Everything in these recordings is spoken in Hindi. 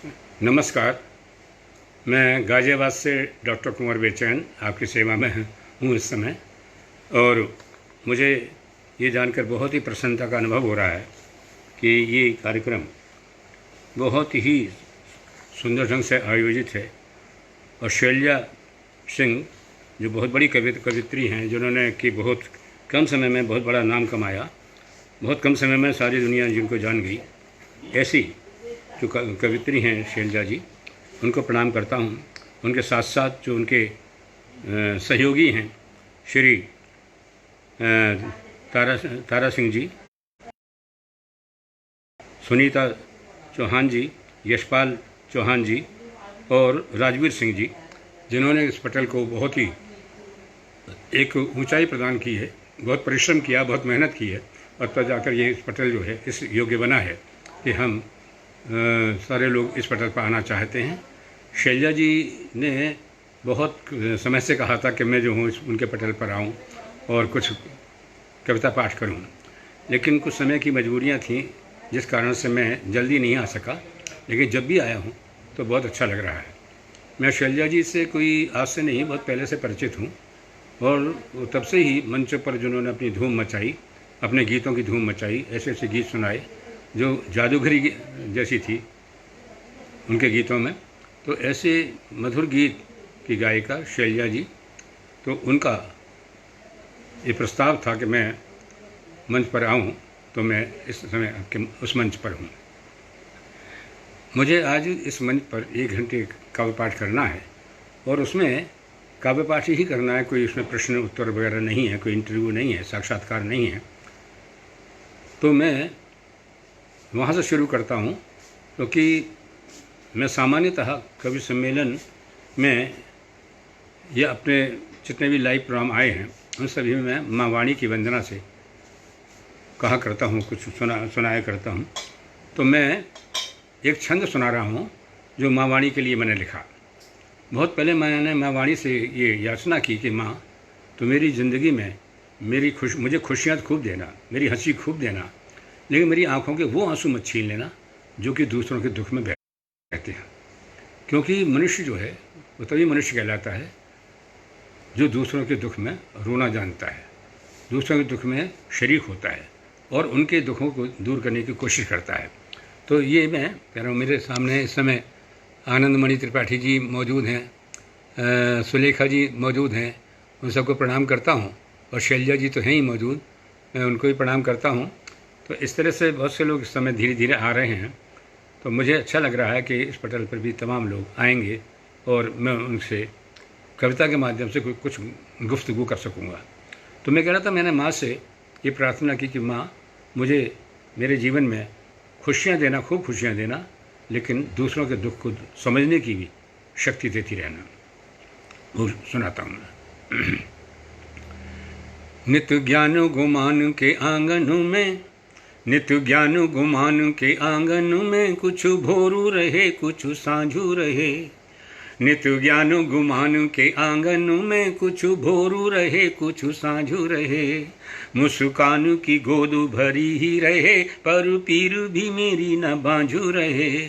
नमस्कार। मैं गाज़ियाबाद से डॉक्टर कुंवर बेचैन आपकी सेवा में हूँ इस समय, और मुझे ये जानकर बहुत ही प्रसन्नता का अनुभव हो रहा है कि ये कार्यक्रम बहुत ही सुंदर ढंग से आयोजित है। और शैलजा सिंह जो बहुत बड़ी कवित्री हैं, जिन्होंने कि बहुत कम समय में बहुत बड़ा नाम कमाया, बहुत कम समय में सारी दुनिया जिनको जान गई, ऐसी जो कवित्री हैं शैलजा जी, उनको प्रणाम करता हूँ। उनके साथ साथ जो उनके सहयोगी हैं श्री तारा सिंह जी, सुनीता चौहान जी, यशपाल चौहान जी और राजवीर सिंह जी, जिन्होंने इस पटल को बहुत ही एक ऊंचाई प्रदान की है, बहुत परिश्रम किया, बहुत मेहनत की है, और तब जाकर ये इस पटल जो है इस योग्य बना है कि हम सारे लोग इस पटल पर आना चाहते हैं। शैलजा जी ने बहुत समय से कहा था कि मैं जो हूँ उनके पटल पर आऊँ और कुछ कविता पाठ करूँ, लेकिन कुछ समय की मजबूरियाँ थीं जिस कारण से मैं जल्दी नहीं आ सका, लेकिन जब भी आया हूँ तो बहुत अच्छा लग रहा है। मैं शैलजा जी से कोई आज से नहीं, बहुत पहले से परिचित हूँ, और तब से ही मंचों पर जिन्होंने अपनी धूम मचाई, अपने गीतों की धूम मचाई, ऐसे ऐसे गीत सुनाए जो जादूगरी जैसी थी उनके गीतों में, तो ऐसे मधुर गीत की गायिका शैलजा जी, तो उनका ये प्रस्ताव था कि मैं मंच पर आऊं, तो मैं इस समय आपके उस मंच पर हूं। मुझे आज इस मंच पर 1 घंटे काव्य पाठ करना है, और उसमें काव्य पाठ ही करना है, कोई उसमें प्रश्न उत्तर वगैरह नहीं है, कोई इंटरव्यू नहीं है, साक्षात्कार नहीं है। तो मैं वहाँ से शुरू करता हूँ, क्योंकि मैं सामान्यतः कवि सम्मेलन में या अपने जितने भी लाइव प्रोग्राम आए हैं उन सभी में मैं माँ वाणी की वंदना से कहा करता हूँ, कुछ सुनाया करता हूँ। तो मैं एक छंद सुना रहा हूँ जो माँ वाणी के लिए मैंने लिखा। बहुत पहले मैंने माँ वाणी से ये याचना की कि माँ, तो मेरी ज़िंदगी में मुझे खुशियाँ खूब देना, मेरी हंसी खूब देना, लेकिन मेरी आंखों के वो आंसू मत छीन लेना जो कि दूसरों के दुख में बहते हैं। क्योंकि मनुष्य जो है वो तभी मनुष्य कहलाता है जो दूसरों के दुख में रोना जानता है, दूसरों के दुख में शरीक होता है और उनके दुखों को दूर करने की कोशिश करता है। तो ये मैं कह रहा हूँ, मेरे सामने इस समय आनंदमणि त्रिपाठी जी मौजूद हैं, सुलेखा जी मौजूद हैं, उन सबको प्रणाम करता हूँ, और शैलजा जी तो हैं ही मौजूद, मैं उनको भी प्रणाम करता हूँ। तो इस तरह से बहुत से लोग इस समय धीरे धीरे आ रहे हैं, तो मुझे अच्छा लग रहा है कि इस पटल पर भी तमाम लोग आएंगे और मैं उनसे कविता के माध्यम से कुछ गुफ्तगू कर सकूँगा। तो मैं कह रहा था, मैंने माँ से ये प्रार्थना की कि माँ, मुझे मेरे जीवन में खुशियाँ देना, खूब खुशियाँ देना, लेकिन दूसरों के दुख को समझने की भी शक्ति देती रहना। वो सुनाता हूँ मैं। नित ज्ञान गुमान के आंगन में, नित ज्ञान गुमान के आंगन में, कुछ भोरू रहे कुछ साँझू रहे। नित ज्ञान गुमान के आंगन में, कुछ भोरू रहे कुछ साँझू रहे। मुस्कान की गोद भरी ही रहे, पर पीर भी मेरी न बांझू रहे।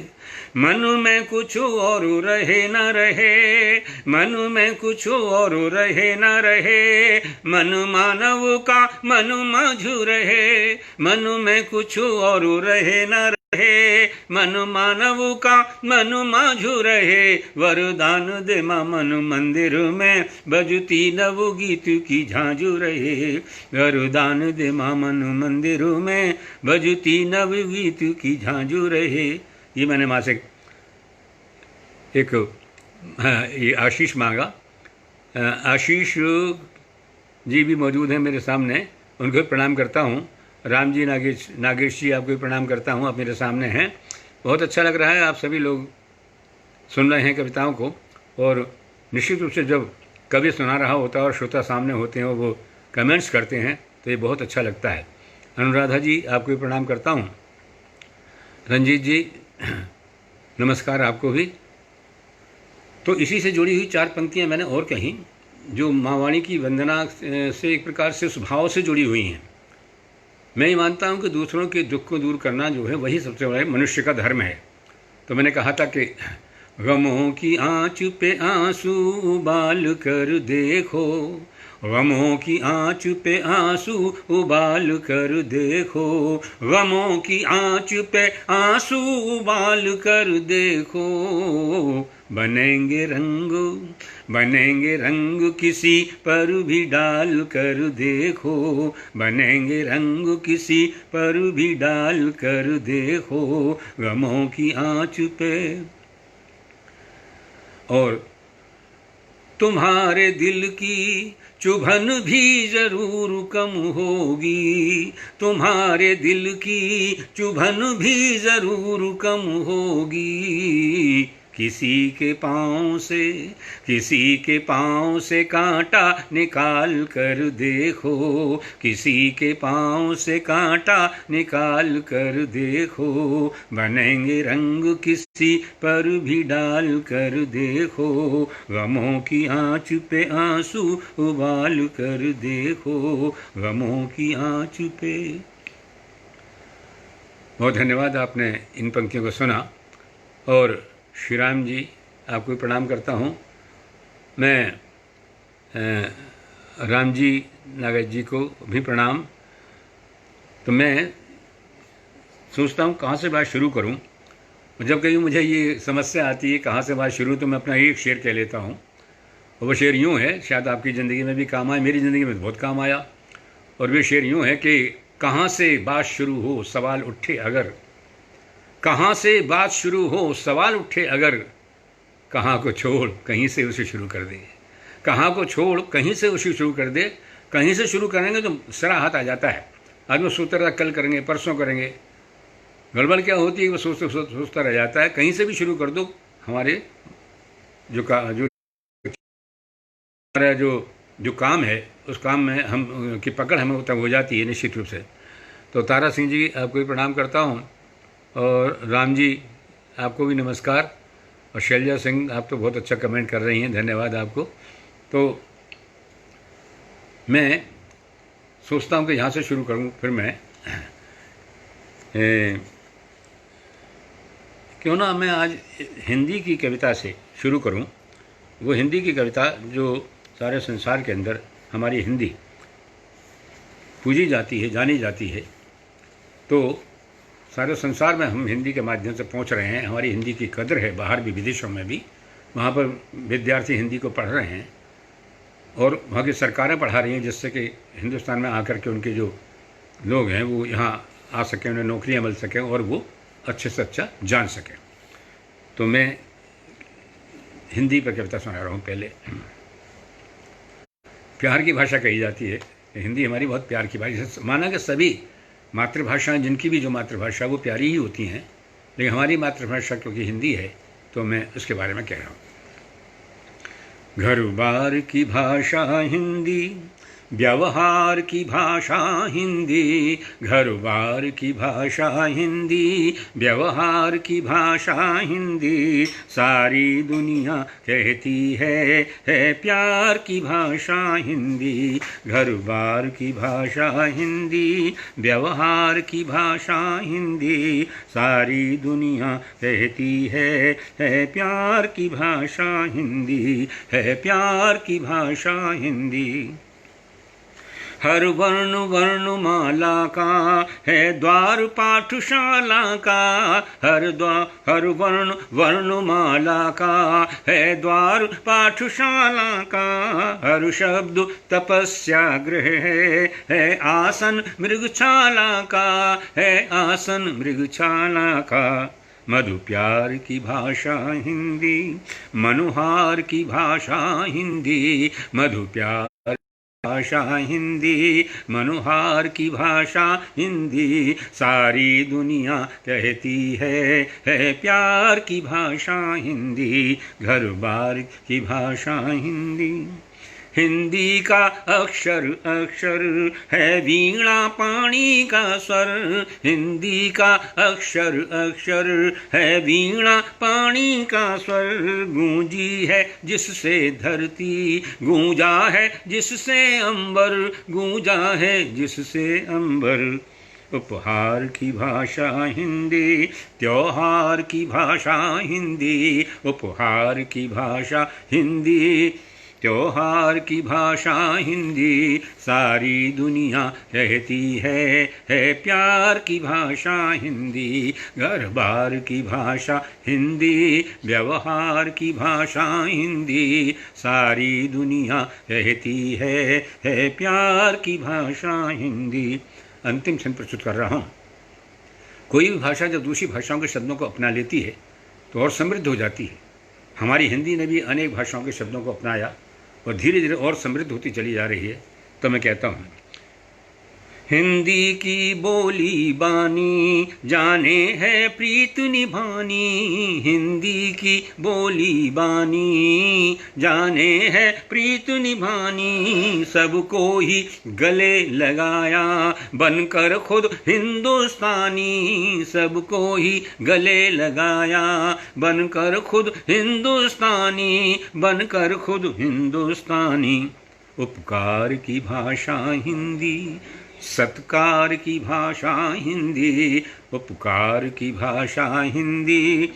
मन में कुछ और रहे न रहे, मन में कुछ और रहे न रहे। मन मानव का मन माझू रहे, मन में कुछ और रहे न रहे। मन मानव का मन माझू रहे। वरदान दे माँ मन मंदिर में, बजती नव गीत की झांझू रहे। वरदान दे माँ मन मंदिर में, बजती नव गीत की झांझू रहे। ये मैंने माँ से एक ये आशीष मांगा। आशीष जी भी मौजूद हैं मेरे सामने, उनको प्रणाम करता हूँ। राम जी, नागेश जी, आपको भी प्रणाम करता हूँ, आप मेरे सामने हैं। बहुत अच्छा लग रहा है, आप सभी लोग सुन रहे हैं कविताओं को, और निश्चित रूप से जब कवि सुना रहा होता है और श्रोता सामने होते हैं और वो कमेंट्स करते हैं तो ये बहुत अच्छा लगता है। अनुराधा जी, आपको भी प्रणाम करता हूँ। रंजीत जी, नमस्कार आपको भी। तो इसी से जुड़ी हुई 4 पंक्तियाँ मैंने और कहीं, जो माँ वाणी की वंदना से एक प्रकार से उस भाव से जुड़ी हुई हैं। मैं ये मानता हूँ कि दूसरों के दुख को दूर करना जो है वही सबसे बड़ा मनुष्य का धर्म है। तो मैंने कहा था कि गमों की आँच पे आंसू उबाल कर देखो, गमों की आँच पे आंसू उबाल कर देखो, गमों की आँच पे आंसू उबाल कर देखो, बनेंगे रंग किसी पर भी डाल कर देखो, बनेंगे रंग किसी पर भी डाल कर देखो, गमों की आँच पे। और तुम्हारे दिल की चुभन भी जरूर कम होगी, तुम्हारे दिल की चुभन भी जरूर कम होगी, किसी के पाँव से कांटा निकाल कर देखो, किसी के पाँव से कांटा निकाल कर देखो, बनेंगे रंग किसी पर भी डाल कर देखो, गमों की आँच पे आंसू उबाल कर देखो, गमों की आँच पे। बहुत धन्यवाद, आपने इन पंक्तियों को सुना। और श्री राम जी, आपको भी प्रणाम करता हूँ। मैं राम जी नागेश जी को भी प्रणाम। तो मैं सोचता हूँ कहाँ से बात शुरू करूँ। जब कभी मुझे ये समस्या आती है कहाँ से बात शुरू, तो मैं अपना एक शेर कह लेता हूँ। और वो शेर यूँ है, शायद आपकी ज़िंदगी में भी काम आए, मेरी ज़िंदगी में तो बहुत काम आया। और वो शेर यूँ है कि कहाँ से बात शुरू हो सवाल उठे अगर, कहाँ से बात शुरू हो सवाल उठे अगर, कहाँ को छोड़ कहीं से उसे शुरू कर दे, कहाँ को छोड़ कहीं से उसे शुरू कर दे। कहीं से शुरू करेंगे तो सरा हाथ आ जाता है, आदमी सोचता रहता कल करेंगे परसों करेंगे, गड़बड़ क्या होती है वो सोचता रह जाता है। कहीं से भी शुरू कर दो, हमारे जो काम है उस काम में हम की पकड़ हमें तब हो जाती है निश्चित रूप से। तो तारा सिंह जी, आपको भी प्रणाम करता हूँ। और राम जी, आपको भी नमस्कार। और शैलजा सिंह, आप तो बहुत अच्छा कमेंट कर रही हैं, धन्यवाद आपको। तो मैं सोचता हूँ कि यहाँ से शुरू करूँ, फिर मैं क्यों ना मैं आज हिंदी की कविता से शुरू करूँ। वो हिंदी की कविता जो सारे संसार के अंदर हमारी हिंदी पूजी जाती है, जानी जाती है। तो सारे संसार में हम हिंदी के माध्यम से पहुंच रहे हैं, हमारी हिंदी की कदर है, बाहर भी विदेशों में भी वहाँ पर विद्यार्थी हिंदी को पढ़ रहे हैं और वहाँ की सरकारें पढ़ा रही हैं, जिससे कि हिंदुस्तान में आकर के उनके जो लोग हैं वो यहाँ आ सकें, उन्हें नौकरियाँ मिल सकें और वो अच्छे से अच्छा जान सकें। तो मैं हिंदी पर कविता सुना रहा हूँ। पहले प्यार की भाषा कही जाती है, हिंदी हमारी बहुत प्यार की भाषा। माना कि सभी मातृभाषाएं, जिनकी भी जो मातृभाषा वो प्यारी ही होती हैं, लेकिन हमारी मातृभाषा क्योंकि हिंदी है तो मैं उसके बारे में कह रहा हूँ। घर बार की भाषा हिंदी, व्यवहार की भाषा हिंदी, घर बार की भाषा हिंदी, व्यवहार की भाषा हिंदी, सारी दुनिया कहती है प्यार की भाषा हिंदी। घर बार की भाषा हिंदी, व्यवहार की भाषा हिंदी, सारी दुनिया कहती है प्यार की भाषा हिंदी, है प्यार की भाषा हिंदी। हर वर्ण वर्णमाला का है द्वार पाठशाला का, हर वर्ण वर्णमाला का है द्वार पाठशाला का, हर शब्द तपस्या गृह है आसन मृगशाला का, है आसन मृगशाला का। मधु प्यार की भाषा हिंदी, मनोहार की भाषा हिंदी, मधु प्यार भाषा हिंदी, मनोहार की भाषा हिंदी, सारी दुनिया कहती है प्यार की भाषा हिंदी। घर बार की भाषा हिंदी। हिंदी का अक्षर अक्षर है वीणा पाणी का स्वर, हिंदी का अक्षर अक्षर है वीणा पाणी का स्वर, गूंजी है जिससे धरती, गूंजा है जिससे अंबर, गूंजा है जिससे अंबर। उपहार की भाषा हिंदी, त्योहार की भाषा हिंदी, उपहार की भाषा हिंदी, त्योहार की भाषा हिंदी, सारी दुनिया कहती है प्यार की भाषा हिंदी, घर बार की भाषा हिंदी, व्यवहार की भाषा हिंदी, सारी दुनिया कहती है प्यार की भाषा हिंदी। अंतिम छंद प्रस्तुत कर रहा हूँ। कोई भी भाषा जब दूसरी भाषाओं के शब्दों को अपना लेती है तो और समृद्ध हो जाती है। हमारी हिंदी ने भी अनेक भाषाओं के शब्दों को अपनाया और धीरे धीरे और समृद्ध होती चली जा रही है। तो मैं कहता हूँ, हिंदी की बोली बानी जाने है प्रीत निभानी, हिंदी की बोली बानी जाने है प्रीत निभानी, सबको ही गले लगाया बनकर खुद हिंदुस्तानी, सबको ही गले लगाया बनकर खुद हिंदुस्तानी, बनकर खुद हिंदुस्तानी। उपकार की भाषा हिंदी, सत्कार की भाषा हिंदी, उपकार की भाषा हिंदी,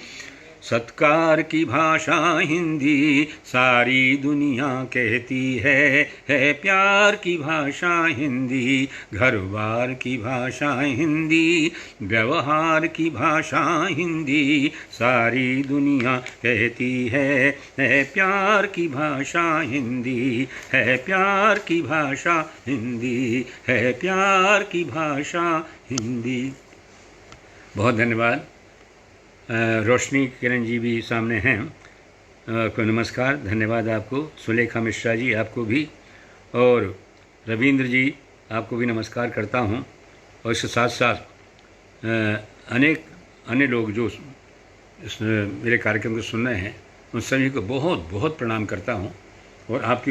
सत्कार की भाषा हिंदी, सारी दुनिया कहती है प्यार की भाषा हिंदी, घर बार की भाषा हिंदी, व्यवहार की भाषा हिंदी, सारी दुनिया कहती है प्यार की भाषा हिंदी, है प्यार की भाषा हिंदी, है प्यार की भाषा हिंदी। बहुत धन्यवाद। रोशनी किरण जी भी सामने हैं, आपको नमस्कार, धन्यवाद आपको। सुलेखा मिश्रा जी आपको भी, और रविंद्र जी आपको भी नमस्कार करता हूं। और इसके साथ साथ अनेक अन्य लोग जो इस मेरे कार्यक्रम को सुन रहे हैं, उन सभी को बहुत बहुत प्रणाम करता हूं। और आपकी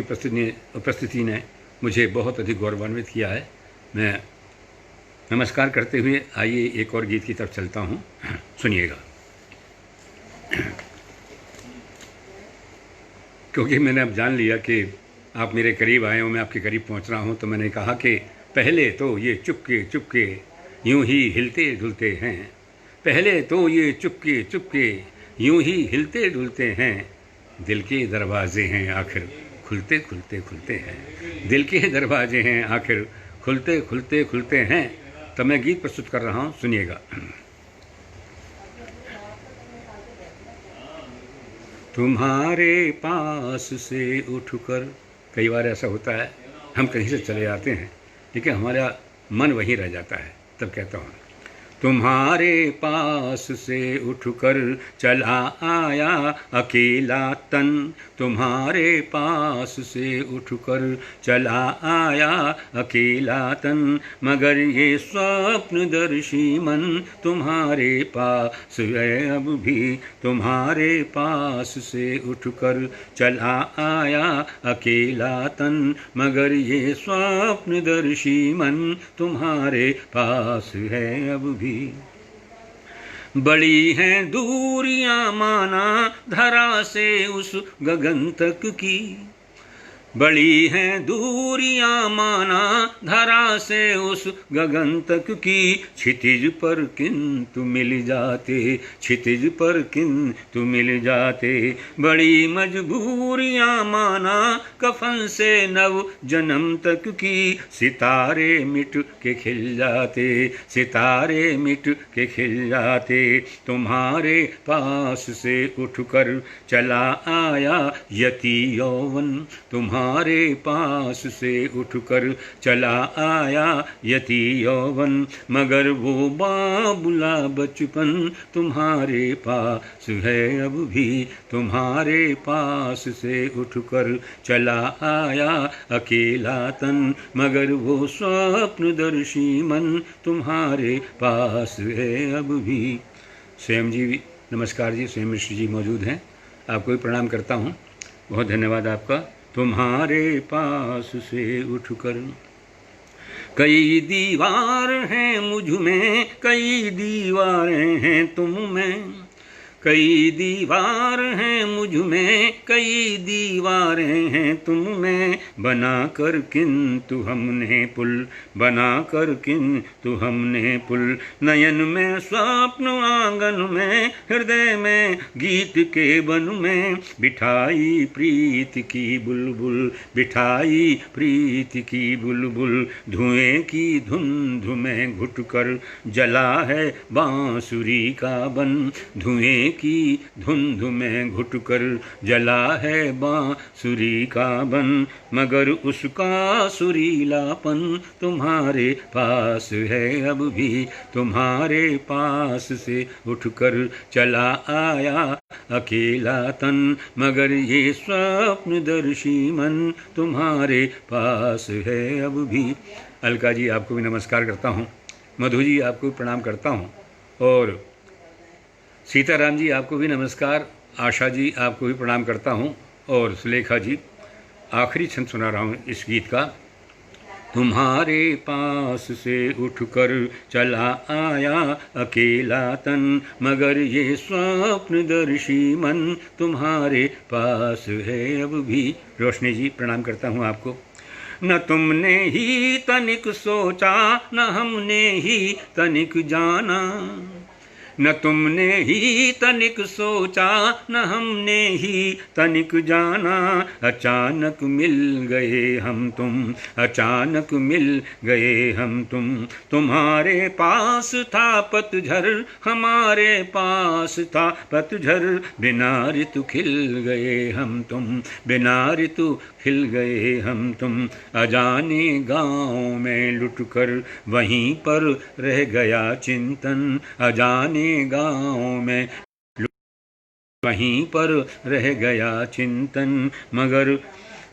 उपस्थिति ने मुझे बहुत अधिक गौरवान्वित किया है। मैं नमस्कार करते हुए आइए एक और गीत की तरफ चलता हूं, सुनिएगा। क्योंकि मैंने अब जान लिया कि आप मेरे करीब आए हो, मैं आपके करीब पहुंच रहा हूं, तो मैंने कहा कि पहले तो ये चुपके चुपके यूं ही हिलते डुलते हैं, पहले तो ये चुपके चुपके यूं ही हिलते डुलते हैं, दिल के दरवाजे हैं आखिर खुलते खुलते खुलते हैं, दिल के दरवाजे हैं आखिर खुलते खुलते खुलते हैं। तो मैं गीत प्रस्तुत कर रहा हूं, सुनिएगा। तुम्हारे पास से उठकर, कई बार ऐसा होता है हम कहीं से चले जाते हैं लेकिन हमारा मन वहीं रह जाता है, तब कहता हूँ, तुम्हारे पास से उठकर चला आया अकेला तन, तुम्हारे पास से उठकर चला आया अकेला तन, मगर ये स्वप्नदर्शी मन तुम्हारे पास है अब भी, तुम्हारे पास से उठकर चला आया अकेला तन, मगर ये स्वप्नदर्शी मन तुम्हारे पास है अब भी। बड़ी हैं दूरियां माना धरा से उस गगन तक की, बड़ी हैं दूरियां माना धरा से उस गगन तक की, क्षितिज पर किंतु मिल जाते, क्षितिज पर किंतु मिल जाते, बड़ी मजबूरियां माना कफन से नव जन्म तक की, सितारे मिट के खिल जाते, सितारे मिट के खिल जाते, तुम्हारे पास से उठकर चला आया यति यौवन, तुम्हारे पास से उठकर चला आया यति यौवन, मगर वो बाबुला बचपन तुम्हारे पास है अब भी, तुम्हारे पास से उठकर चला आया अकेला तन, मगर वो स्वप्नदर्शी मन तुम्हारे पास है अब भी। स्वयं जी नमस्कार जी, स्वयं मिश्र जी मौजूद हैं, आपको भी प्रणाम करता हूँ, बहुत धन्यवाद आपका। तुम्हारे पास से उठकर, कई दीवार हैं मुझ में, कई दीवारें हैं तुम में, कई दीवार हैं मुझ में, कई दीवारें हैं तुम में, बना कर किंतु हमने पुल, बना कर किंतु हमने पुल। नयन में स्वप्न आंगन में, हृदय में गीत के वन में, बिठाई प्रीत की बुलबुल, बिठाई प्रीत की बुलबुल। धुएं की धुंध में घुट कर जला है बांसुरी का बन, धुएं की धुंध में घुटकर जला है बांसुरी का बन। मगर उसका सुरीलापन तुम्हारे पास है अब भी, तुम्हारे पास से उठकर चला आया अकेला तन। मगर ये स्वप्नदर्शी मन तुम्हारे पास है अब भी। अलका जी आपको भी नमस्कार करता हूँ, मधु जी आपको प्रणाम करता हूँ, और सीताराम जी आपको भी नमस्कार, आशा जी आपको भी प्रणाम करता हूँ, और सुलेखा जी। आखिरी छंद सुना रहा हूँ इस गीत का। तुम्हारे पास से उठकर चला आया अकेला तन, मगर ये स्वप्नदर्शी मन तुम्हारे पास है अब भी। रोशनी जी प्रणाम करता हूँ आपको। न तुमने ही तनिक सोचा, न हमने ही तनिक जाना, न तुमने ही तनिक सोचा, न हमने ही तनिक जाना। अचानक मिल गए हम तुम, अचानक मिल गए हम तुम। तुम्हारे पास था पतझर, हमारे पास था पतझर, बिना ऋतु खिल गए हम तुम, बिना ऋतु खिल गए हम तुम। अजाने गाँव में लुटकर वहीं पर रह गया चिंतन, अजाने गाँव में वहीं पर रह गया चिंतन। मगर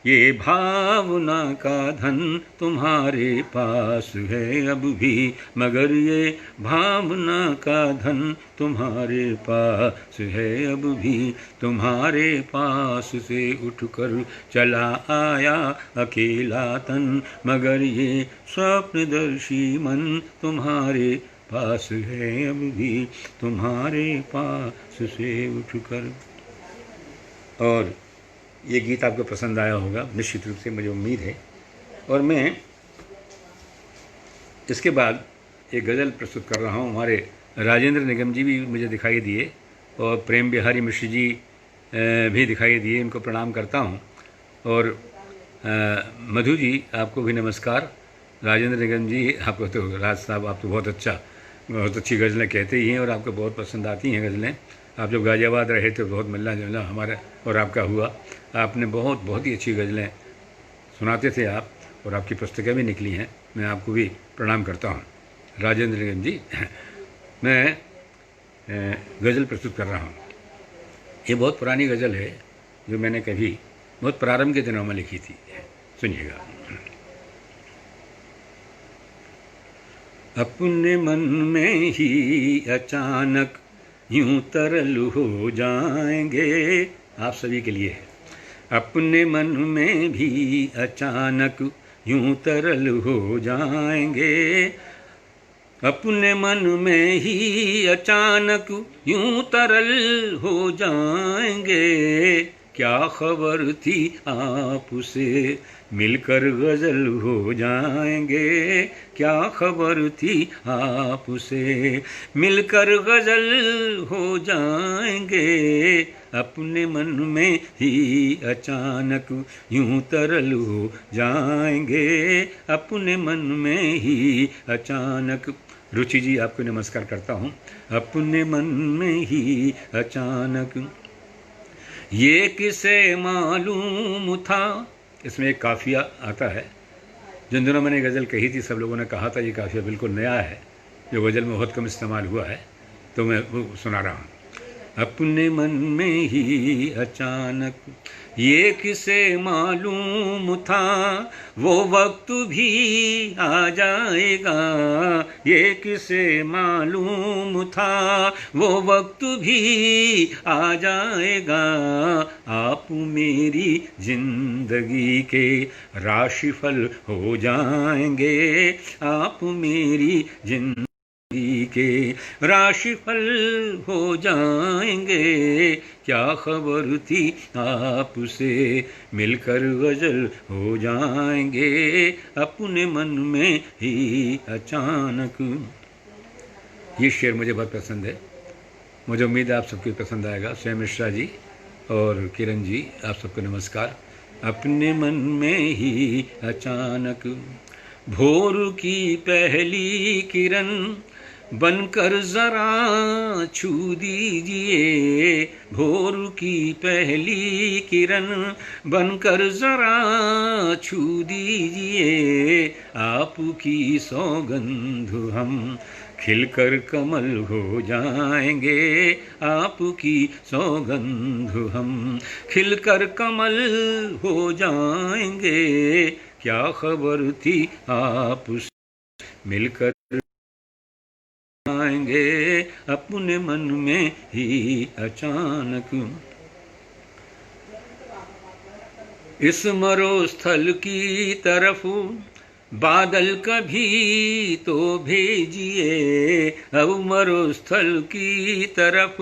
ये भावना का धन तुम्हारे पास है अब भी, मगर ये भावना का धन तुम्हारे पास है अब भी। तुम्हारे पास से उठकर चला आया अकेला तन, मगर ये स्वप्नदर्शी मन तुम्हारे पास है अब भी, तुम्हारे पास से उठकर। और ये गीत आपको पसंद आया होगा निश्चित रूप से, मुझे उम्मीद है। और मैं इसके बाद एक गज़ल प्रस्तुत कर रहा हूँ। हमारे राजेंद्र निगम जी भी मुझे दिखाई दिए, और प्रेम बिहारी मिश्र जी भी दिखाई दिए, इनको प्रणाम करता हूँ। और मधु जी आपको भी नमस्कार। राजेंद्र निगम जी आपको तो, राज साहब आप तो बहुत अच्छी गज़लें कहते ही हैं, और आपको बहुत पसंद आती हैं गज़लें। आप जब गाज़ियाबाद रहे थे बहुत मिलना जुलना हमारा और आपका हुआ। आपने बहुत ही अच्छी गज़लें सुनाते थे आप, और आपकी पुस्तकें भी निकली हैं। मैं आपको भी प्रणाम करता हूँ राजेंद्र निगम जी। मैं गज़ल प्रस्तुत कर रहा हूँ। ये बहुत पुरानी गज़ल है जो मैंने कभी बहुत प्रारंभ के दिनों में लिखी थी। सुनिएगा। अपने मन में ही अचानक यूं तरल हो जाएंगे, आप सभी के लिए है। अपने मन में भी अचानक यूं तरल हो जाएंगे, अपने मन में ही अचानक यूं तरल हो जाएंगे। क्या खबर थी आपसे मिलकर गज़ल हो जाएंगे, क्या खबर थी आपसे मिलकर गज़ल हो जाएंगे। अपने मन में ही अचानक यूं तरल हो जाएंगे, अपने मन में ही अचानक। रुचि जी आपको नमस्कार करता हूँ। अपने मन में ही अचानक ये किसे मालूम था। इसमें एक काफ़िया आता है। जिन दिनों मैंने गज़ल कही थी सब लोगों ने कहा था ये काफ़िया बिल्कुल नया है, जो गज़ल में बहुत कम इस्तेमाल हुआ है, तो मैं वो सुना रहा हूँ। अपने मन में ही अचानक ये किसे मालूम था, वो वक्त भी आ जाएगा। ये किसे मालूम था, वो वक्त भी आ जाएगा। आप मेरी जिंदगी के राशिफल हो जाएंगे, आप मेरी जिंदगी के राशिफल हो जाएंगे। क्या खबर थी आपसे मिलकर गजल हो जाएंगे, अपने मन में ही अचानक। ये शेर मुझे बहुत पसंद है, मुझे उम्मीद है आप सबको पसंद आएगा। स्वयं मिश्रा जी और किरण जी, आप सबको नमस्कार। अपने मन में ही अचानक भोर की पहली किरण बनकर जरा छू दीजिए, भोर की पहली किरण बनकर जरा छू दीजिए, आपकी सौगंध हम खिलकर कमल हो जाएंगे, आपकी सौगंध हम खिलकर कमल हो जाएंगे। क्या खबर थी आपसे मिलकर आएंगे, अपने मन में ही अचानक। इस मरुस्थल की तरफ बादल कभी तो भेजिए, अब मरुस्थल की तरफ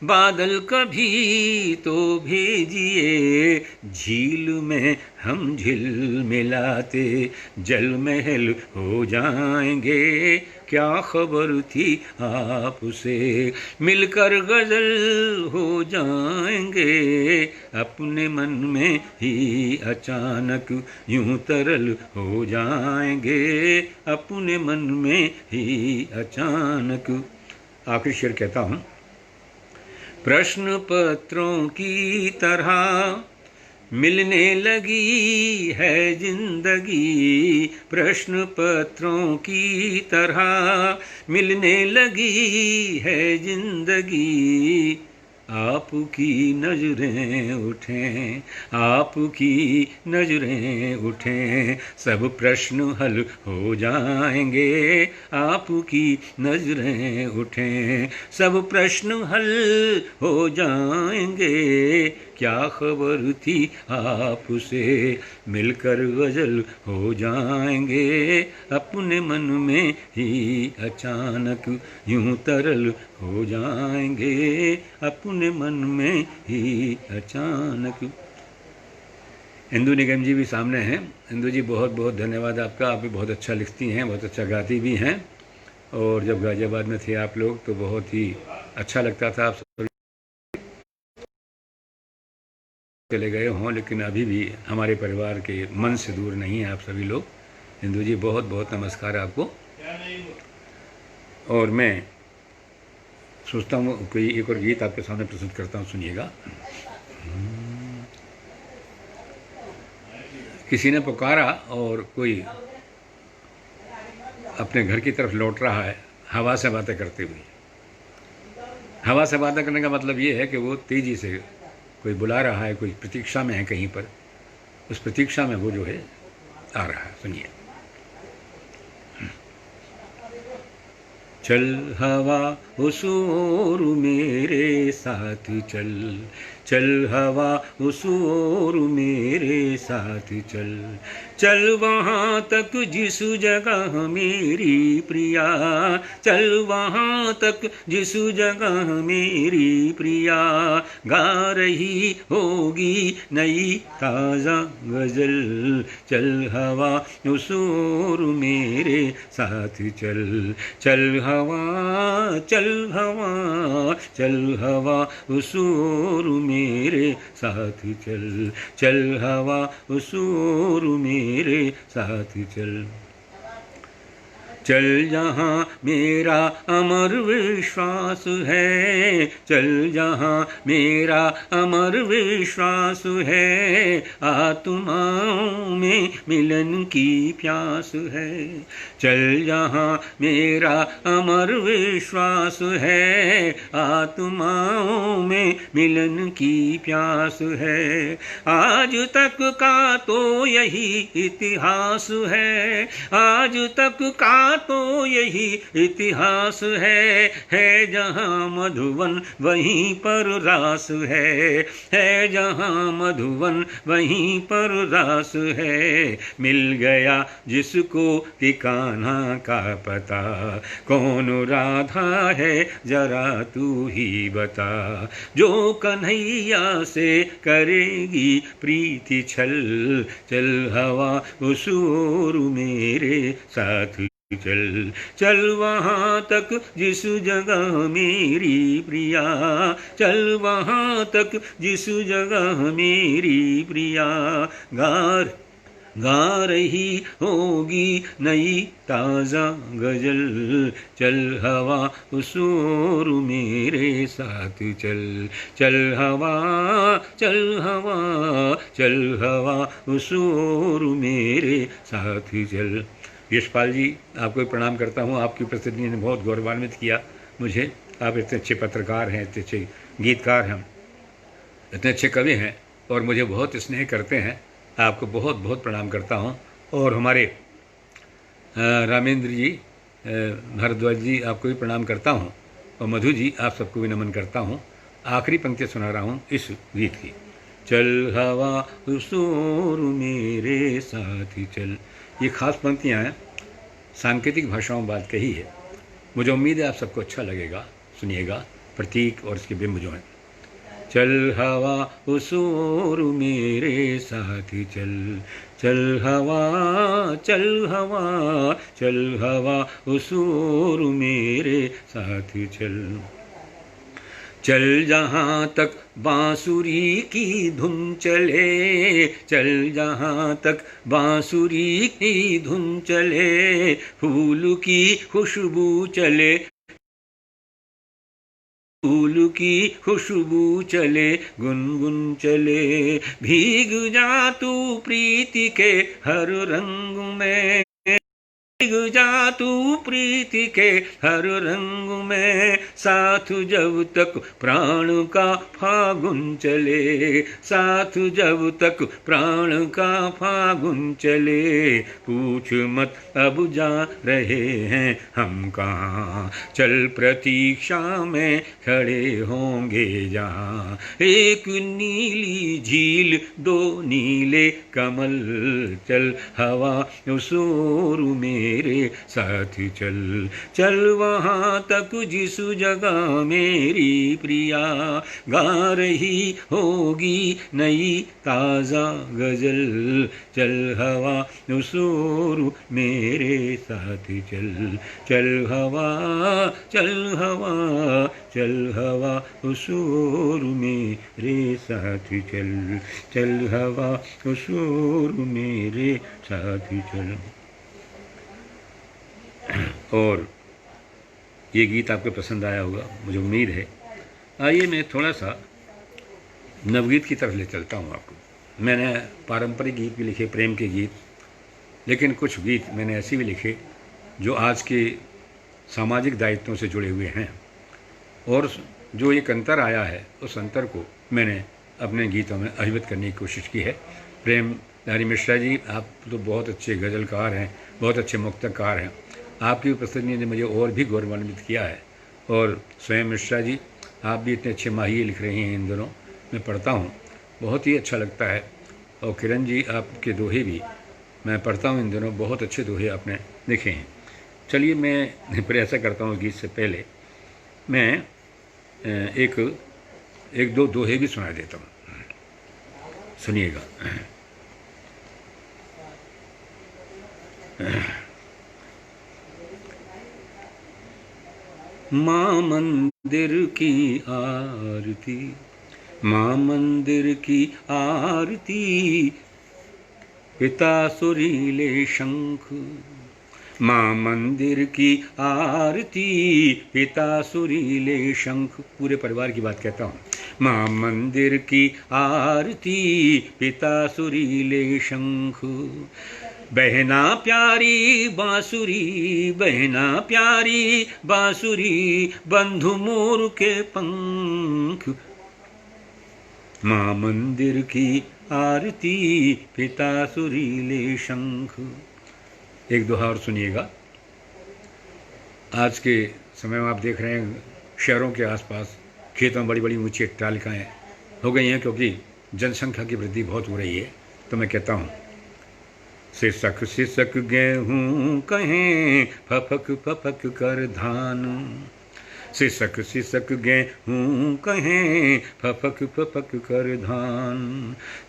बादल कभी तो भेजिए, झील में हम झिलमिलाते जल महल हो जाएंगे। क्या खबर थी आपसे मिलकर गजल हो जाएंगे, अपने मन में ही अचानक यूं तरल हो जाएंगे, अपने मन में ही अचानक। आखिरी शेर कहता हूँ। प्रश्न पत्रों की तरह मिलने लगी है जिंदगी, प्रश्न पत्रों की तरह मिलने लगी है जिंदगी, आपकी नजरें उठें, आपकी नजरें उठें, सब प्रश्न हल हो जाएंगे, आपकी नजरें उठें, सब प्रश्न हल हो जाएंगे। क्या खबर थी आपसे मिलकर गजल हो जाएंगे, अपने मन में ही अचानक यूं तरल हो जाएंगे, अपने मन में ही अचानक। इंदु निगम जी भी सामने हैं। इंदु जी बहुत बहुत धन्यवाद आपका, आप भी बहुत अच्छा लिखती हैं, बहुत अच्छा गाती भी हैं, और जब गाजियाबाद में थे आप लोग तो बहुत ही अच्छा लगता था। आप सब चले गए हों लेकिन अभी भी हमारे परिवार के मन से दूर नहीं हैं आप सभी लोग। इंदु जी बहुत बहुत नमस्कार आपको। और मैं सोचता हूँ कोई एक और गीत आपके सामने प्रस्तुत करता हूँ, सुनिएगा। किसी ने पुकारा और कोई अपने घर की तरफ लौट रहा है हवा से बातें करते हुए। हवा से बातें करने का मतलब ये है कि वो तेज़ी से कोई बुला रहा है, कोई प्रतीक्षा में है कहीं पर, उस प्रतीक्षा में वो जो है आ रहा है। सुनिए। चल हवा उस ओर मेरे साथ चल, चल हवा उस ओर मेरे साथ चल, चल वहाँ तक जिस जगह मेरी प्रिया, चल वहाँ तक जिस जगह मेरी प्रिया गा रही होगी नई ताज़ा गज़ल, चल हवा उस ओर मेरे साथ चल, चल हवा, चल हवा, चल हवा उस ओर मेरे साथ चल, चल हवा उस ओर मेरे साथ चल, चल जहाँ मेरा अमर विश्वास है, चल जहाँ मेरा अमर विश्वास है, आत्माओं में मिलन की प्यास है, चल जहाँ मेरा अमर विश्वास है, आत्माओं में मिलन की प्यास है। आज तक का तो यही इतिहास है, आज तक का तो यही इतिहास है जहाँ मधुवन वहीं पर रास है जहाँ मधुवन वहीं पर रास है। मिल गया जिसको कि कान्हा का पता, कौन राधा है जरा तू ही बता। जो कन्हैया से करेगी प्रीति छल, चल हवा उस ओर मेरे साथ चल। चल वहाँ तक जिस जगह मेरी प्रिया, चल वहाँ तक जिस जगह मेरी प्रिया गा रही होगी नई ताज़ा गजल। चल हवा उस ओर मेरे साथ चल, चल हवा चल हवा चल हवा उस ओर मेरे साथ चल। यशपाल जी, आपको प्रणाम करता हूँ। आपकी उपस्थिति ने बहुत गौरवान्वित किया मुझे। आप इतने अच्छे पत्रकार हैं, इतने अच्छे गीतकार हैं, इतने अच्छे कवि हैं और मुझे बहुत स्नेह करते हैं। आपको बहुत बहुत प्रणाम करता हूँ। और हमारे रामेंद्र जी, भारद्वाज जी, आपको भी प्रणाम करता हूँ। और मधु जी, आप सबको भी नमन करता हूँ। आखिरी पंक्ति सुना रहा हूँ इस गीत की। चल हवा उस ओर मेरे साथ चल। ये खास पंक्तियाँ हैं, सांकेतिक भाषाओं में बात कही है। मुझे उम्मीद है आप सबको अच्छा लगेगा। सुनिएगा प्रतीक और इसके बिंब जो हैं। चल हवा उस ओर मेरे साथ चल, चल हवा चल हवा चल हवा उस ओर मेरे साथ चल। चल जहाँ तक बांसुरी की धुन चले, चल जहाँ तक बांसुरी की धुन चले, फूल की खुशबू चले, फूल की खुशबू चले, गुनगुन चले। भीग जा तू प्रीति के हर रंग में, भीग जा तू प्रीति के हर रंग में। साथ जब तक प्राण का फागुन चले, साथ जब तक प्राण का फागुन चले। पूछ मत अब जा रहे हैं हम कहाँ, चल प्रतीक्षा में खड़े होंगे जहाँ। एक नीली झील दो नीले कमल, चल हवा उस ओर मेरे साथ चल। चल वहाँ तक जिस जगह मेरी प्रिया गा रही होगी नई ताज़ा गजल। चल हवा उस ओर मेरे साथ चल, चल हवा चल हवा चल हवा उस ओर मेरे साथ चल, चल हवा उस ओर मेरे साथ चल। और ये गीत आपको पसंद आया होगा, मुझे उम्मीद है। आइए मैं थोड़ा सा नवगीत की तरफ ले चलता हूँ आपको। मैंने पारंपरिक गीत भी लिखे, प्रेम के गीत, लेकिन कुछ गीत मैंने ऐसे भी लिखे जो आज के सामाजिक दायित्वों से जुड़े हुए हैं। और जो एक अंतर आया है, उस अंतर को मैंने अपने गीतों में अभिव्यक्त करने की कोशिश की है। प्रेम लहरी मिश्रा जी, आप तो बहुत अच्छे गज़लकार हैं, बहुत अच्छे मुक्तकार हैं। आपकी उपस्थिति ने मुझे और भी गौरवान्वित किया है। और स्वयं मिश्रा जी, आप भी इतने अच्छे माहिए लिख रहे हैं इन दिनों, मैं पढ़ता हूँ, बहुत ही अच्छा लगता है। और किरण जी, आपके दोहे भी मैं पढ़ता हूँ इन दिनों, बहुत अच्छे दोहे आपने लिखे हैं। चलिए मैं प्रयास करता हूँ गीत से पहले मैं एक दो दोहे भी सुना देता हूँ, सुनिएगा। माँ मंदिर की आरती, माँ मंदिर की आरती, पिता सुरीले शंख। माँ मंदिर की आरती, पिता सुरीले शंख। पूरे परिवार की बात कहता हूँ। माँ मंदिर की आरती, पिता सुरीले शंख। बहना प्यारी बांसुरी, बहना प्यारी बांसुरी, बंधु मोर के पंख। माँ मंदिर की आरती, पिता सुरीले शंख। एक दोहा और सुनिएगा। आज के समय में आप देख रहे हैं शहरों के आसपास खेतों में बड़ी बड़ी ऊंची अट्टालिकाएँ हो गई हैं, क्योंकि जनसंख्या की वृद्धि बहुत हो रही है। तो मैं कहता हूँ, सिसक सिसक गेहूँ कहें, फफक फफक कर धान। सिसक सिसक गेहूँ कहें, फफक फफक कर धान।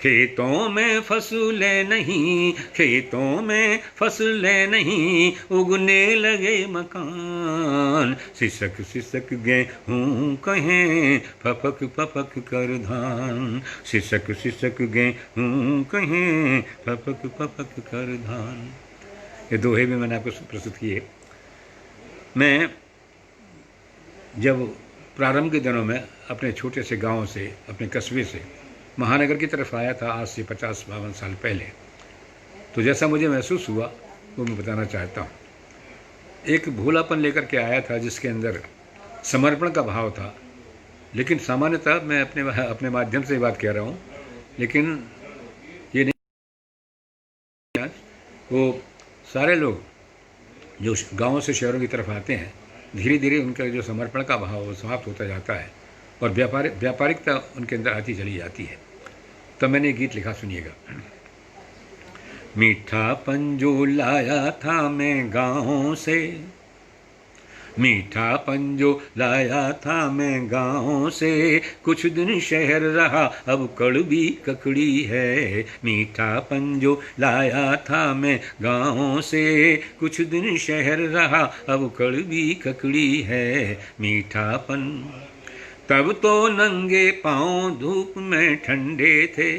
खेतों में फसलें नहीं, खेतों में फसलें नहीं, उगने लगे मकान। सिसक सिसक गेहूँ कहें, फफक फफक कर धान। सिसक सिसक गेहूँ कहें, फफक फफक कर धान। ये दोहे भी मैंने आपको प्रस्तुत किए। मैं जब प्रारंभ के दिनों में अपने छोटे से गांव से, अपने कस्बे से महानगर की तरफ आया था, आज से 50-52 साल पहले, तो जैसा मुझे महसूस हुआ वो मैं बताना चाहता हूँ। एक भोलापन लेकर के आया था जिसके अंदर समर्पण का भाव था। लेकिन सामान्यतः मैं अपने माध्यम से बात कह रहा हूँ, लेकिन ये नहीं, वो सारे लोग जो गाँव से शहरों की तरफ आते हैं, धीरे धीरे उनका जो समर्पण का भाव वो समाप्त होता जाता है और व्यापारिकता उनके अंदर आती चली जाती है। तो मैंने गीत लिखा, सुनिएगा। मीठापन जो लाया था मैं गाँव से, मीठापन जो लाया था मैं गाँव से, कुछ दिन शहर रहा अब कड़वी ककड़ी है। मीठापन जो लाया था मैं गाँव से, कुछ दिन शहर रहा अब कड़वी ककड़ी है। मीठापन तब तो नंगे पाँव धूप में ठंडे थे,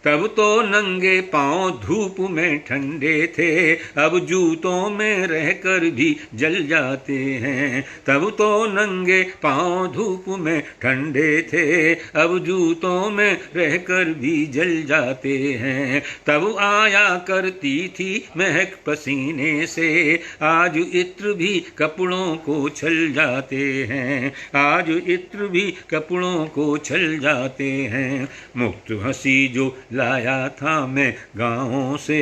तब तो नंगे पाँव धूप में ठंडे थे, अब जूतों में रहकर भी जल जाते हैं। तब तो नंगे पाँव धूप में ठंडे थे, अब जूतों में रहकर भी जल जाते हैं। तब आया करती थी महक पसीने से, आज इत्र भी कपड़ों को छल जाते हैं। आज इत्र भी कपड़ों को छल जाते हैं। मुक्त हंसी जो लाया था मैं गाँव से,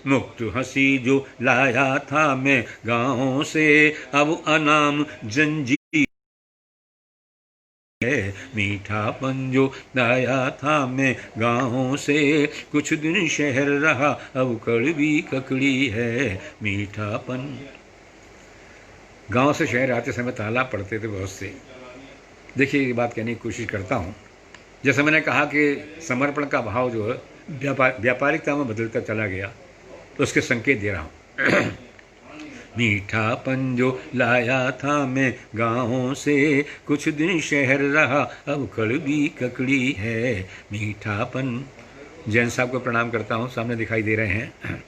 मुक्त हंसी जो लाया था मैं गाँव से, अब अनाम जंजीर है। मीठापन जो लाया था मैं गाँव से, कुछ दिन शहर रहा अब कड़वी ककड़ी है। मीठापन। गाँव से शहर आते समय तालाब पड़ते थे बहुत से। देखिए, ये बात कहने की कोशिश करता हूँ। जैसे मैंने कहा कि समर्पण का भाव जो है व्यापारिकता में बदलता चला गया, तो उसके संकेत दे रहा हूँ। मीठापन जो लाया था मैं गाँव से, कुछ दिन शहर रहा अब कड़वी ककड़ी है। मीठापन। जैन साहब को प्रणाम करता हूँ, सामने दिखाई दे रहे हैं।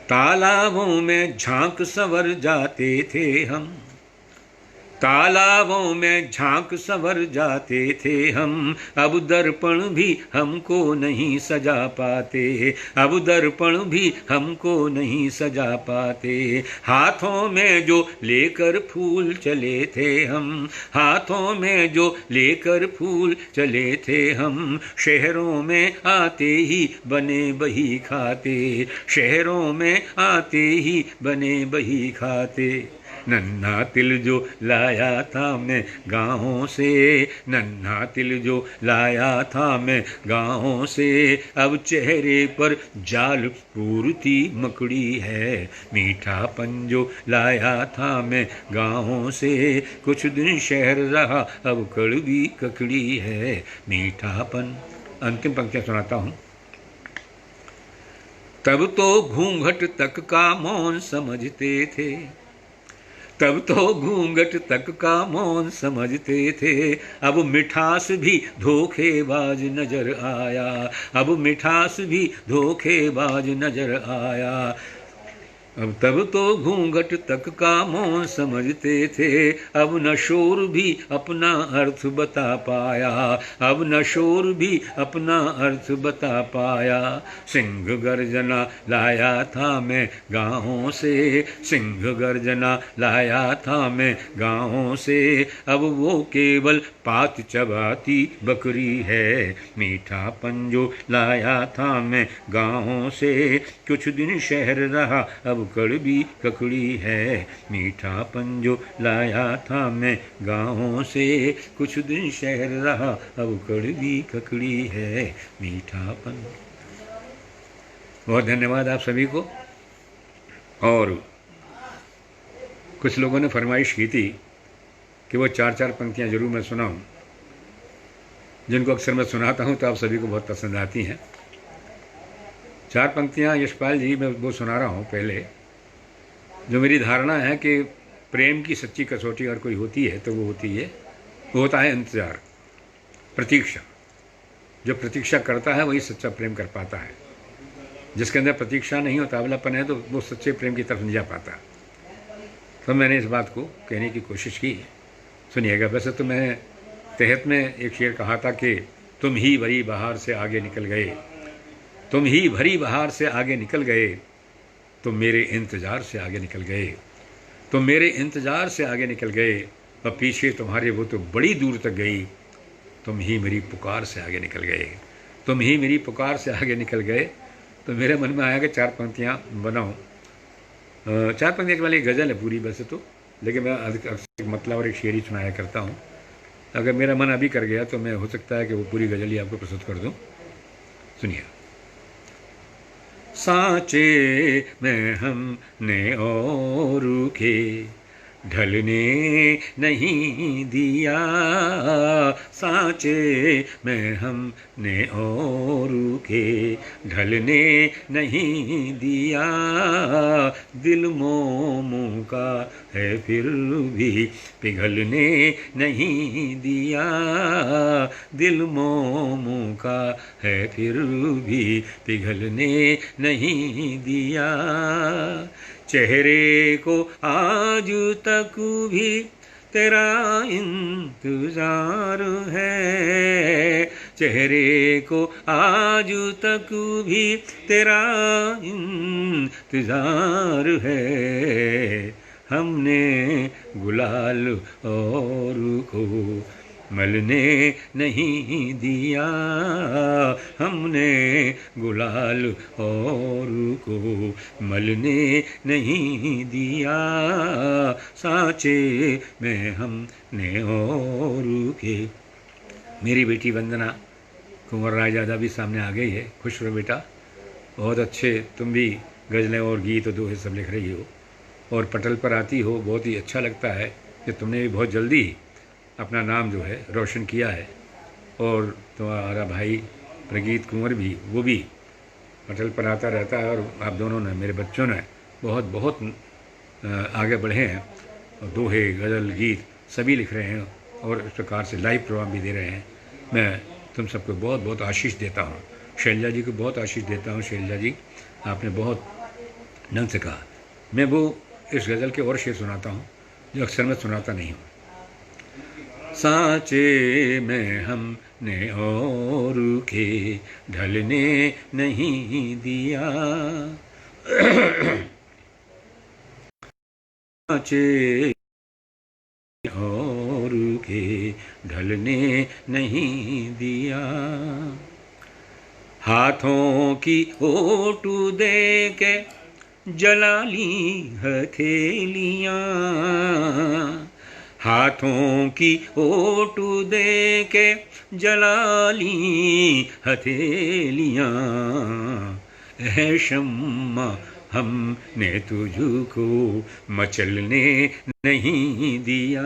तालाबों में झांक संवर जाते थे हम, तालाबों में झांक संवर जाते थे हम, अब दर्पण भी हमको नहीं सजा पाते, अब दर्पण भी हमको नहीं सजा पाते। हाथों में जो लेकर फूल चले थे हम, हाथों में जो लेकर फूल चले थे हम, शहरों में आते ही बने बही खाते, शहरों में आते ही बने बही खाते। नन्हा तिल जो लाया था मैं गाँव से, नन्हा तिल जो लाया था मैं गाँव से, अब चेहरे पर जाल पूरती मकड़ी है। मीठापन जो लाया था मैं गाँव से, कुछ दिन शहर रहा अब कड़वी ककड़ी है। मीठापन। अंतिम पंक्तियाँ सुनाता हूँ। तब तो घूंघट तक का मौन समझते थे, तब तो घूंघट तक का मौन समझते थे, अब मिठास भी धोखेबाज नजर आया, अब मिठास भी धोखेबाज नजर आया। अब तब तो घूंघट तक का मौन समझते थे, अब न शोर भी अपना अर्थ बता पाया, अब न शोर भी अपना अर्थ बता पाया। सिंह गर्जना लाया था मैं गाँव से, सिंह गर्जना लाया था मैं गाँव से, अब वो केवल पात चबाती बकरी है। मीठापन जो लाया था मैं गाँव से, कुछ दिन शहर रहा अब अब कड़वी ककड़ी है, मीठापन जो लाया था मैं गाँव से, कुछ दिन शहर रहा, अब कड़वी ककड़ी है मीठापन। बहुत धन्यवाद आप सभी को। और कुछ लोगों ने फरमाइश की थी कि वो 4-4 पंक्तियाँ ज़रूर मैं सुनाऊँ, जिनको अक्सर मैं सुनाता हूँ तो आप सभी को बहुत पसंद आती हैं। 4 पंक्तियाँ यशपाल जी मैं वो सुना रहा हूँ। पहले जो मेरी धारणा है कि प्रेम की सच्ची कसौटी अगर कोई होती है तो वो होता है इंतज़ार, प्रतीक्षा। जो प्रतीक्षा करता है वही सच्चा प्रेम कर पाता है। जिसके अंदर प्रतीक्षा नहीं हो, तावलापन है, तो वो सच्चे प्रेम की तरफ नहीं जा पाता। तो मैंने इस बात को कहने की कोशिश की। सुनिएगा। वैसे तो मैं तहत में एक शेर कहा था कि तुम ही भरी बहार से आगे निकल गए, तुम ही भरी बहार से आगे निकल गए, तुम मेरे इंतज़ार से आगे निकल गए, तुम मेरे इंतज़ार से आगे निकल गए, और पीछे तुम्हारे वो तो बड़ी दूर तक गई, तुम ही मेरी पुकार से आगे निकल गए, तुम ही मेरी पुकार से आगे निकल गए। तो मेरे मन में आया कि 4 पंक्तियाँ बनाऊँ। 4 पंक्तियाँ वाली गज़ल है पूरी वैसे तो, लेकिन मैं एक मतलब और एक शेर ही सुनाया करता हूँ। अगर मेरा मन अभी कर गया तो मैं हो सकता है कि वो पूरी गज़ल ही आपको प्रस्तुत कर दूँ। सुनिए। सांचे में हमने और के ढलने नहीं दिया, सांचे में हमने और के ढलने नहीं दिया, दिल मोमों का है फिर भी पिघलने नहीं दिया, दिल मोमों का है फिर भी पिघलने नहीं दिया। चेहरे को आज तक भी तेरा इंतजार है, चेहरे को आज तक भी तेरा इंतजार है, हमने गुलाल और को मलने नहीं दिया, हमने गुलाल और को मलने नहीं दिया, सांचे में हमने और के। मेरी बेटी वंदना कुंवर राय ज़्यादा भी सामने आ गई है। खुश रहो बेटा, बहुत अच्छे तुम भी गज़लें और गीत और दोहे सब लिख रही हो और पटल पर आती हो। बहुत ही अच्छा लगता है कि तुमने भी बहुत जल्दी अपना नाम जो है रोशन किया है। और तुम्हारा भाई प्रगीत कुंवर भी, वो भी पटल पर आता रहता है। और आप दोनों ने, मेरे बच्चों ने बहुत बहुत आगे बढ़े हैं और दोहे गज़ल गीत सभी लिख रहे हैं और इस प्रकार से लाइव प्रोग्राम भी दे रहे हैं। मैं तुम सबको बहुत बहुत आशीष देता हूँ। शैलजा जी को बहुत आशीष देता हूँ। शैलजा जी, आपने बहुत ढंग से कहा। मैं वो इस गज़ल के और शेर सुनाता हूँ जो अक्सर मैं सुनाता नहीं हूँ। सांचे में हमने और के ढलने नहीं दिया, सांचे और के ढलने नहीं दिया, हाथों की ओटू दे के जला ली हथेलियाँ, हाथों की ओटू दे के जला ली हथेलियाँ, ऐ शम्मा हमने तुझको मचलने नहीं दिया,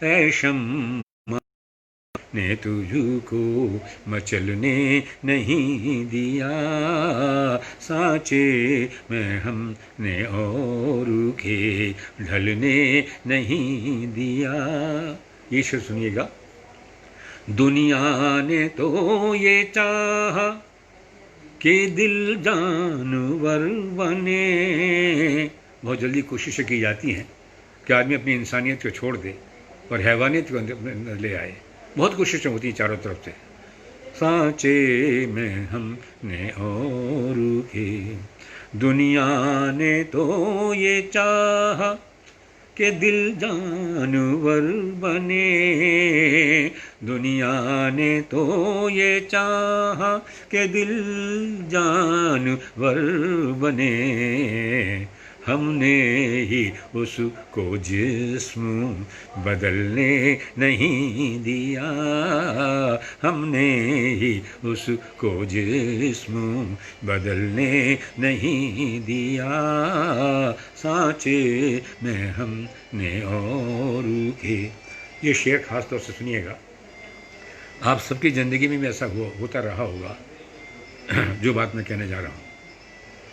ऐ शम्मा ने तुझको मचलने नहीं दिया, सांचे में हमने और के ढलने नहीं दिया। ये शेर सुनिएगा। दुनिया ने तो ये चाहा कि दिल जानवर बने, बहुत जल्दी कोशिशें की जाती हैं कि आदमी अपनी इंसानियत को छोड़ दे और हैवानियत को अंदर ले आए। बहुत कोशिशें होती हैं चारों तरफ से। सांचे में हमने और के, दुनिया ने तो ये चाहा के दिल जानवर बने। दुनिया ने तो ये चाहा कि दिल जानवर बने, हमने ही उसको जिस्म बदलने नहीं दिया, हमने ही उसको जिस्म बदलने नहीं दिया। सांचे में हमने और के, ये शेर खास तौर से सुनिएगा, आप सबकी ज़िंदगी में भी ऐसा होता रहा होगा जो बात मैं कहने जा रहा हूँ।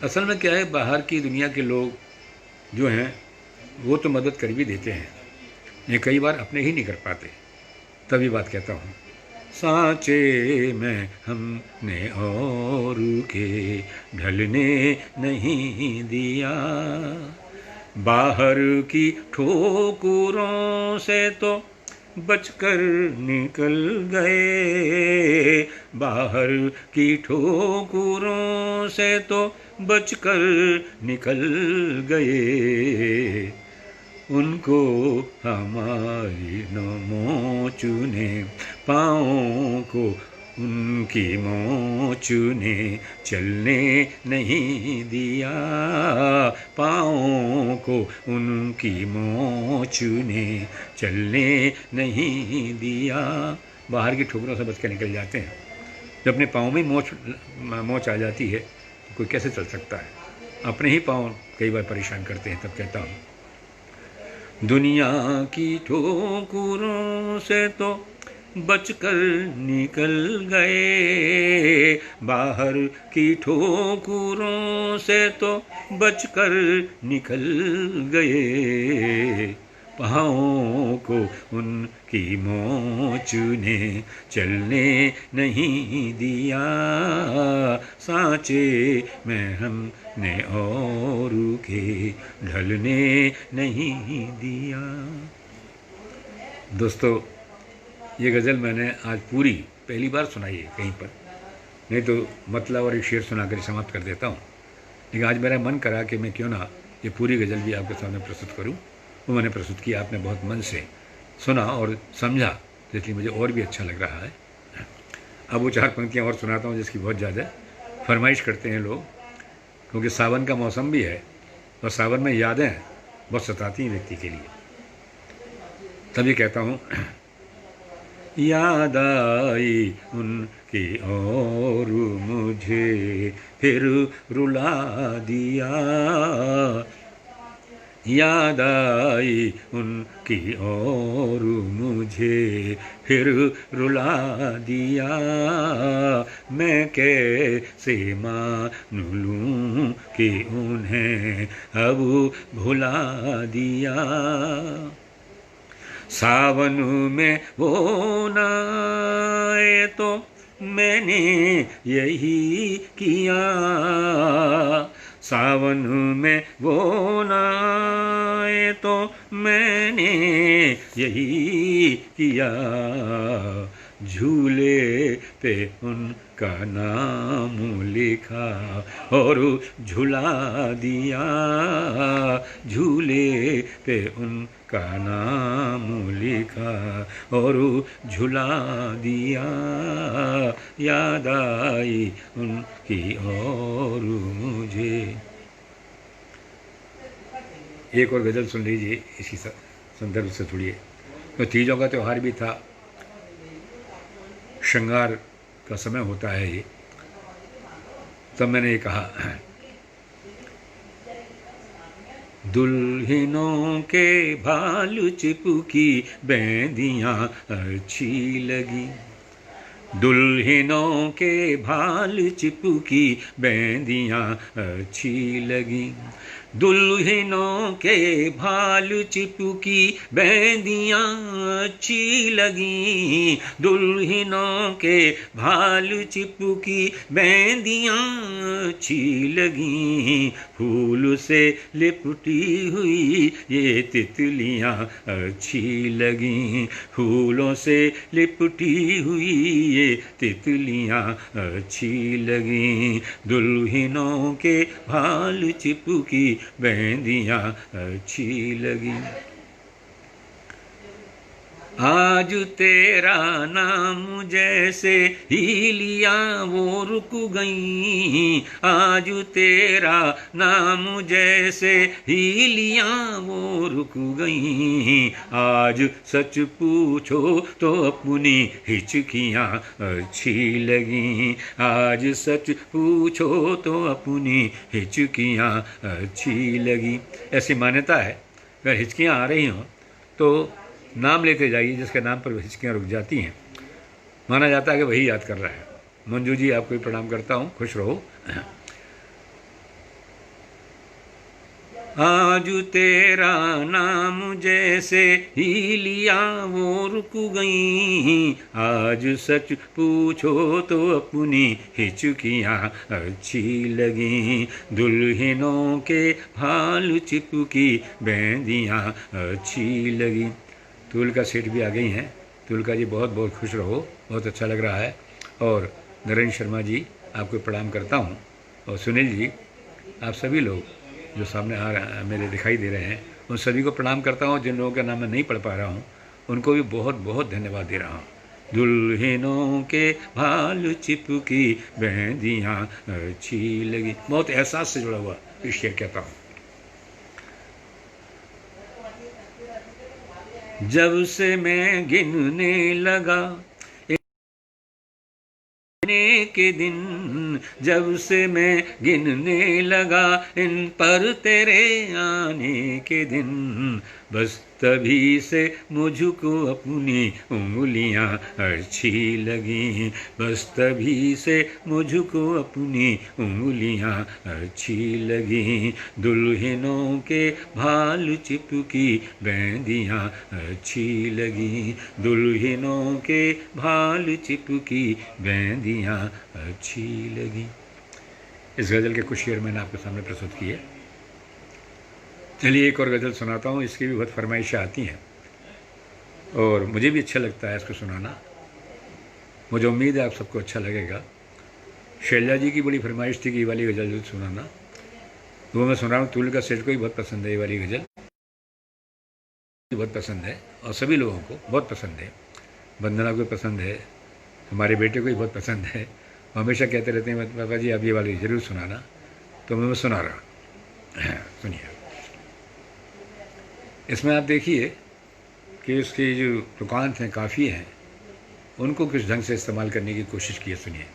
असल में क्या है, बाहर की दुनिया के लोग जो हैं वो तो मदद कर भी देते हैं, ये कई बार अपने ही नहीं कर पाते। तभी बात कहता हूँ, सांचे में हमने और के ढलने नहीं दिया। बाहर की ठोकरों से तो बचकर निकल गए, बाहर की ठोकरों से तो बचकर निकल गए। उनको हमारी नोच ने, पाँवों को उनकी मोच ने चलने नहीं दिया, पाँवों को उनकी मोच ने चलने नहीं दिया। बाहर की ठोकरों से बच कर निकल जाते हैं। जब अपने पाँव में मोच आ जाती है तो कोई कैसे चल सकता है। अपने ही पाँव कई बार परेशान करते हैं। तब कहता हूँ, दुनिया की ठोकरों से तो बचकर निकल गए, बाहर की ठोकरों से तो बचकर निकल गए। पाँवों को उनकी मोच ने चलने नहीं दिया, सांचे में हमने और के ढलने नहीं दिया। दोस्तों, ये गज़ल मैंने आज पूरी पहली बार सुनाई है कहीं पर, नहीं तो मतलब और एक शेर सुनाकर समाप्त कर देता हूँ। लेकिन आज मेरा मन करा कि मैं क्यों ना ये पूरी गज़ल भी आपके सामने प्रस्तुत करूँ। वो मैंने प्रस्तुत किया, आपने बहुत मन से सुना और समझा, इसलिए मुझे और भी अच्छा लग रहा है। अब वो 4 पंक्तियाँ और सुनाता हूँ जिसकी बहुत ज़्यादा फरमाइश करते हैं लोग, क्योंकि सावन का मौसम भी है और सावन में यादें बहुत सताती हैं व्यक्ति के लिए। तभी कहता हूँ, याद आई उनकी और मुझे फिर रुला दिया, याद आई उनकी और मुझे फिर रुला दिया। मैं कैसे मान लूँ कि उन्हें अब भुला दिया। सावन में वो न आए तो मैंने यही किया, सावन में वो न आए तो मैंने यही किया। झूले पे उनका नाम लिखा और झुला दिया, झूले पे उनका नाम लिखा और झुला दिया। याद आई उनकी और मुझे। एक और गज़ल सुन लीजिए इसी संदर्भ से जुड़िए। तो तीजों का त्यौहार भी था, श्रृंगार का समय होता है ये। तब मैंने ये कहा, दुल्हनों के भाल चिपकी बेंदियाँ अच्छी लगी, दुल्हनों के भाल चिपकी बेंदियाँ अच्छी लगी, दुल्हनों के भाल चिपकी बेंदियाँ अच्छी लगी, दुल्हनों के भाल चिपकी बेंदियाँ अच्छी लगी। फूल से लिपटी हुई ये तितलियाँ अच्छी लगी, फूलों से लिपटी हुई ये तितलियाँ अच्छी लगी। दुल्हनों के भाल चिपकी मेहंदियाँ अच्छी लगी। आज तेरा नाम जैसे ही लिया वो रुक गई, आज तेरा नाम जैसे ही लिया वो रुक गई। आज सच पूछो तो अपनी हिचकियाँ अच्छी लगी, आज सच पूछो तो अपनी हिचकियाँ अच्छी लगी। ऐसी मान्यता है अगर हिचकियाँ आ रही हों तो नाम लेते जाइए जिसके नाम पर हिचकियाँ रुक जाती हैं। माना जाता है कि वही याद कर रहा है। मंजू जी आपको भी प्रणाम करता हूँ, खुश रहो। आज तेरा नाम जैसे ही लिया वो रुक गई, आज सच पूछो तो अपनी हिचकियाँ अच्छी लगी। दुल्हनों के भाल चिपकी मेहंदियाँ अच्छी लगी। तुलका सेठ भी आ गई हैं। तुलका जी बहुत बहुत खुश रहो, बहुत अच्छा लग रहा है। और नरेंद्र शर्मा जी आपको प्रणाम करता हूँ। और सुनील जी, आप सभी लोग जो सामने आ रहे मेरे दिखाई दे रहे हैं उन सभी को प्रणाम करता हूँ। जिन लोगों का नाम मैं नहीं पढ़ पा रहा हूँ उनको भी बहुत बहुत धन्यवाद दे रहा हूँ। दुल्हनों के भाल चिपकी मेहंदियाँ अच्छी लगी, बहुत एहसास से जुड़ा हुआ ये शेर कहता हूँ। जब से मैं गिनने लगा के दिन, जब से मैं गिनने लगा इन पर तेरे आने के दिन, बस तभी से मुझको अपनी उंगलियां अच्छी लगी, बस तभी से मुझको अपनी उंगलियां अच्छी लगी। दुल्हनों के भाल चिपकी मेहंदियां अच्छी लगी, दुल्हनों के भाल चिपकी मेहंदियां अच्छी लगी। इस गज़ल के कुछ शेर मैंने आपके सामने प्रस्तुत किए। चलिए एक और गज़ल सुनाता हूँ। इसकी भी बहुत फरमाइशें आती हैं और मुझे भी अच्छा लगता है इसको सुनाना। मुझे उम्मीद है आप सबको अच्छा लगेगा। शैलजा जी की बड़ी फरमाइश थी कि ये वाली गज़ल सुनाना, तो वो मैं सुना रहा हूँ। तुलका सेठ को भी बहुत पसंद है ये वाली गज़ल, बहुत पसंद है और सभी लोगों को बहुत पसंद है। वंदना को पसंद है, हमारे बेटे को भी बहुत पसंद है। हमेशा कहते रहते हैं पापा जी आप ये वाली ज़रूर सुनाना, तो मैं सुना रहा हूँ। सुनिए। इसमें आप देखिए कि उसकी जो दुकान हैं काफ़ी हैं, उनको किस ढंग से इस्तेमाल करने की कोशिश की है। सुनिए।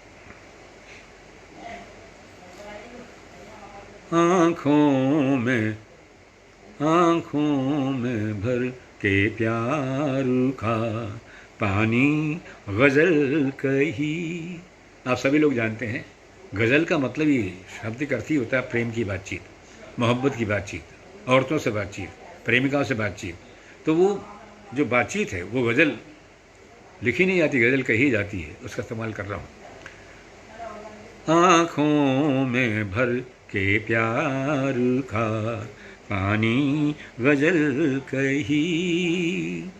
आँखों में भर के प्यार का पानी गज़ल कही। आप सभी लोग जानते हैं गज़ल का मतलब ही शाब्दिक अर्थ ही होता है प्रेम की बातचीत, मोहब्बत की बातचीत, औरतों से बातचीत, प्रेमिकाओं से बातचीत। तो वो जो बातचीत है वो गज़ल लिखी नहीं जाती, गज़ल कही जाती है, उसका इस्तेमाल कर रहा हूँ। आँखों में भर के प्यार का पानी गज़ल कही,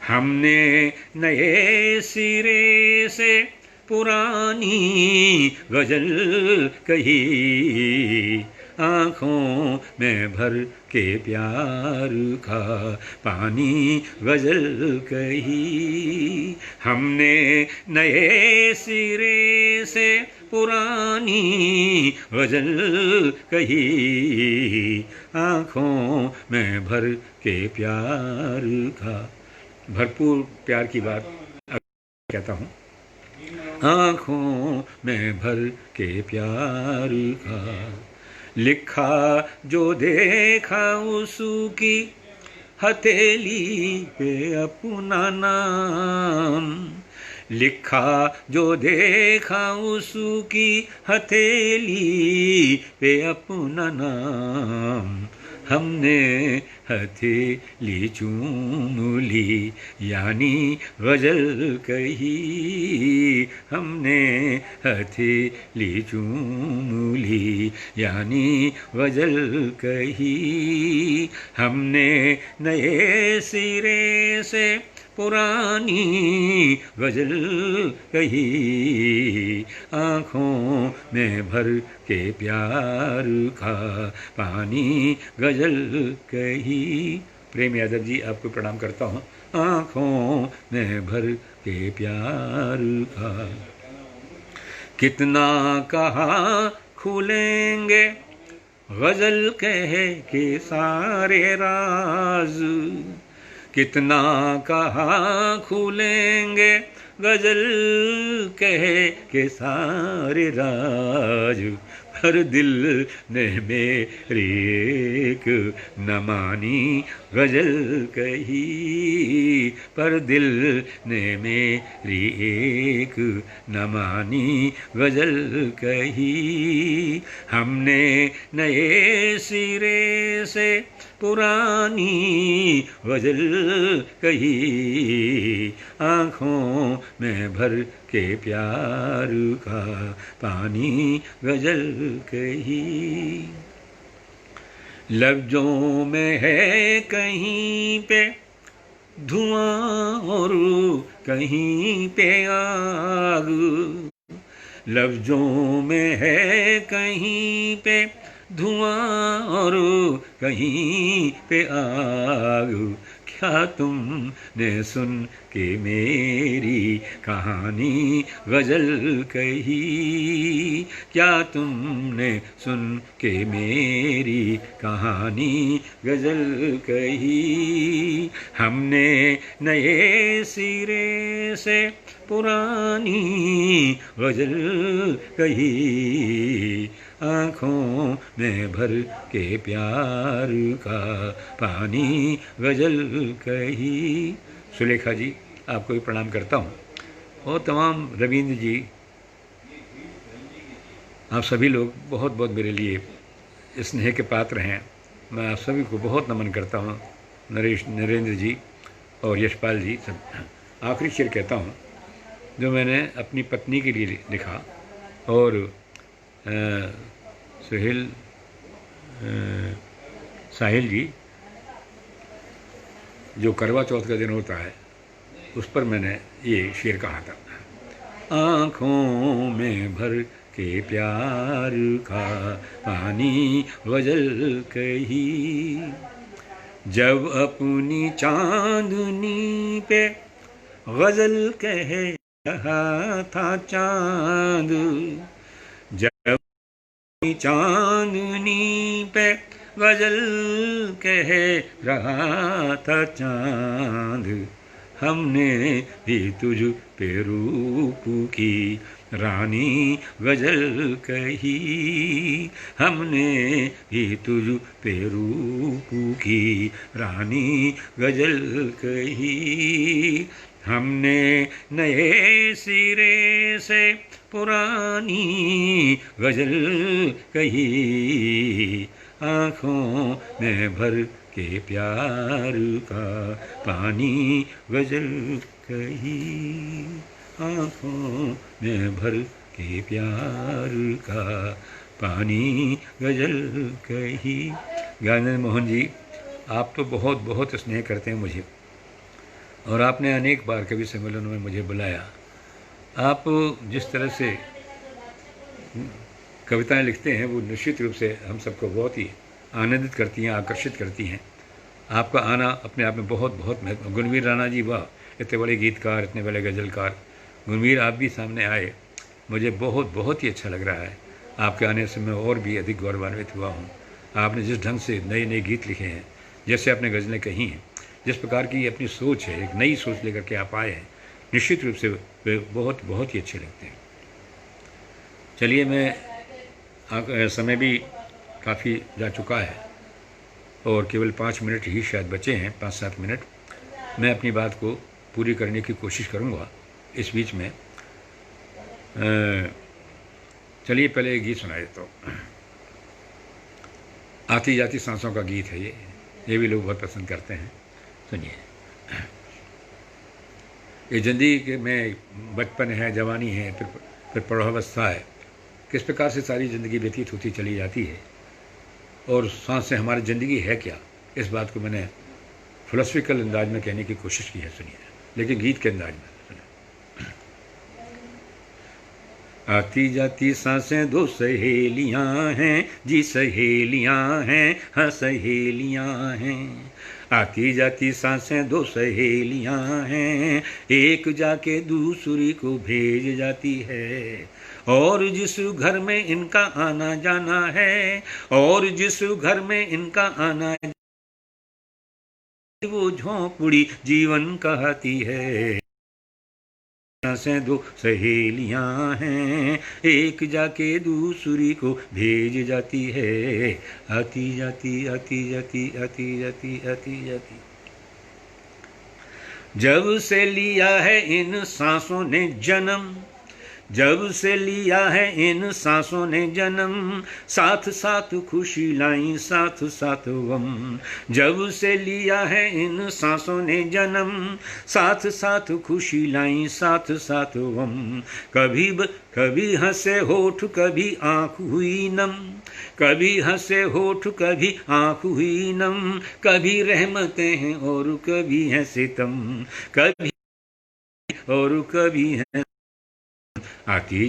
हमने नए सिरे से पुरानी गज़ल कही। आँखों में भर के प्यार का पानी गज़ल कही, हमने नए सिरे से पुरानी गज़ल कही। आँखों में भर के प्यार का, भरपूर प्यार की बात कहता हूँ। आँखों में भर के प्यार का, लिखा जो देखा उसकी हथेली पे अपना नाम, लिखा जो देखा उसकी हथेली पे अपना नाम। हमने हथेली चूम ली यानी गज़ल कही, हमने हथेली चूम ली यानी गज़ल कही। हमने नए सिरे से पुरानी गज़ल कही, आँखों में भर के प्यार का पानी गज़ल कही। प्रेम यादव जी, आपको प्रणाम करता हूँ। आँखों में भर के प्यार का, कितना कहा खुलेंगे गज़ल कह के सारे राज, कितना कहा खुलेंगे गज़ल कह के सारे राज, हर दिल ने मेरी एक न मानी गज़ल कही, पर दिल ने मेरी एक न मानी गज़ल कही। हमने नए सिरे से पुरानी गज़ल कही, आँखों में भर के प्यार का पानी गज़ल कही। लफ्ज़ों में है कहीं पे धुआं और कहीं पे आग, लफ्ज़ों में है कहीं पे धुआं और कहीं पे आग, क्या तुमने सुन के मेरी कहानी गज़ल कही, क्या तुमने सुन के मेरी कहानी गज़ल कही। हमने नए सिरे से पुरानी गज़ल कही, आँखों में भर के प्यार का पानी गज़ल कही। सुलेखा जी, आपको भी प्रणाम करता हूँ, और तमाम रविंद्र जी, आप सभी लोग बहुत बहुत मेरे लिए स्नेह के पात्र हैं। मैं आप सभी को बहुत नमन करता हूँ। नरेंद्र जी और यशपाल जी, सब। आखिरी शेर कहता हूँ जो मैंने अपनी पत्नी के लिए लिखा, और साहिल जी, जो करवा चौथ का दिन होता है, उस पर मैंने ये शेर कहा था। आँखों में भर के प्यार का पानी गज़ल कही, जब अपनी चांदनी पे गज़ल कह रहा था चांद, जब चांदनी पे गज़ल कह रहा था चांद, हमने भी तुझ पे रूप की रानी गज़ल कही, हमने भी तुझ पे रूप की रानी गज़ल कही। हमने नए सिरे से पुरानी गज़ल कही, आँखों में भर के प्यार का पानी गज़ल कही, आँखों में भर के प्यार का पानी गज़ल कही। ज्ञानेंद्र मोहन जी, आप तो बहुत बहुत स्नेह करते हैं मुझे, और आपने अनेक बार कवि सम्मेलनों में मुझे बुलाया। आप जिस तरह से कविताएं लिखते हैं वो निश्चित रूप से हम सबको बहुत ही आनंदित करती हैं, आकर्षित करती हैं। आपका आना अपने आप में बहुत बहुत महत्व। गुणवीर राणा जी, वाह, इतने बड़े गीतकार, इतने बड़े गज़लकार। गुणवीर, आप भी सामने आए, मुझे बहुत बहुत ही अच्छा लग रहा है। आपके आने से मैं और भी अधिक गौरवान्वित हुआ हूँ। आपने जिस ढंग से नए नए गीत लिखे हैं, जैसे आपने गज़लें कही हैं, जिस प्रकार की अपनी सोच है, एक नई सोच लेकर के आप आए हैं, निश्चित रूप से वे बहुत बहुत ही अच्छे लगते हैं। चलिए, मैं समय भी काफ़ी जा चुका है और केवल 5 मिनट ही शायद बचे हैं, 5-7 मिनट। मैं अपनी बात को पूरी करने की कोशिश करूँगा इस बीच में। चलिए पहले एक गीत सुना देता हूँ। आती जाती सांसों का गीत है ये भी लोग बहुत पसंद करते हैं। सुनिए। ये ज़िंदगी में बचपन है, जवानी है, फिर प्रौढ़ावस्था है, किस प्रकार से सारी ज़िंदगी व्यतीत होती चली जाती है, और सांसें हमारी ज़िंदगी है क्या, इस बात को मैंने फिलोसफिकल अंदाज में कहने की कोशिश की है। सुनिए। लेकिन गीत के अंदाज में। आती जाती सांसें दो सहेलियां हैं जी, सहेलियां हैं, हाँ सहेलियां हैं। आती जाती सांसें दो सहेलियां हैं, एक जाके दूसरी को भेज जाती है। और जिस घर में इनका आना जाना है, और जिस घर में इनका आना, वो झोंपड़ी जीवन कहती है। सांसें दो सहेलियां हैं, एक जाके दूसरी को भेज जाती है। आती जाती आती जाती आती जाती आती जाती। जब से लिया है इन सांसों ने जन्म, जब से लिया है इन सांसों ने जन्म, साथ साथ खुशी लाई साथ साथ गम। जब से लिया है इन सांसों ने जन्म, साथ साथ खुशी लाई साथ साथ गम। कभी हंसे होठ कभी आँख हुई नम, कभी हंसे होठ कभी आँख हुई नम। कभी रहमतें हैं और कभी है सितम, कभी और कभी है। आती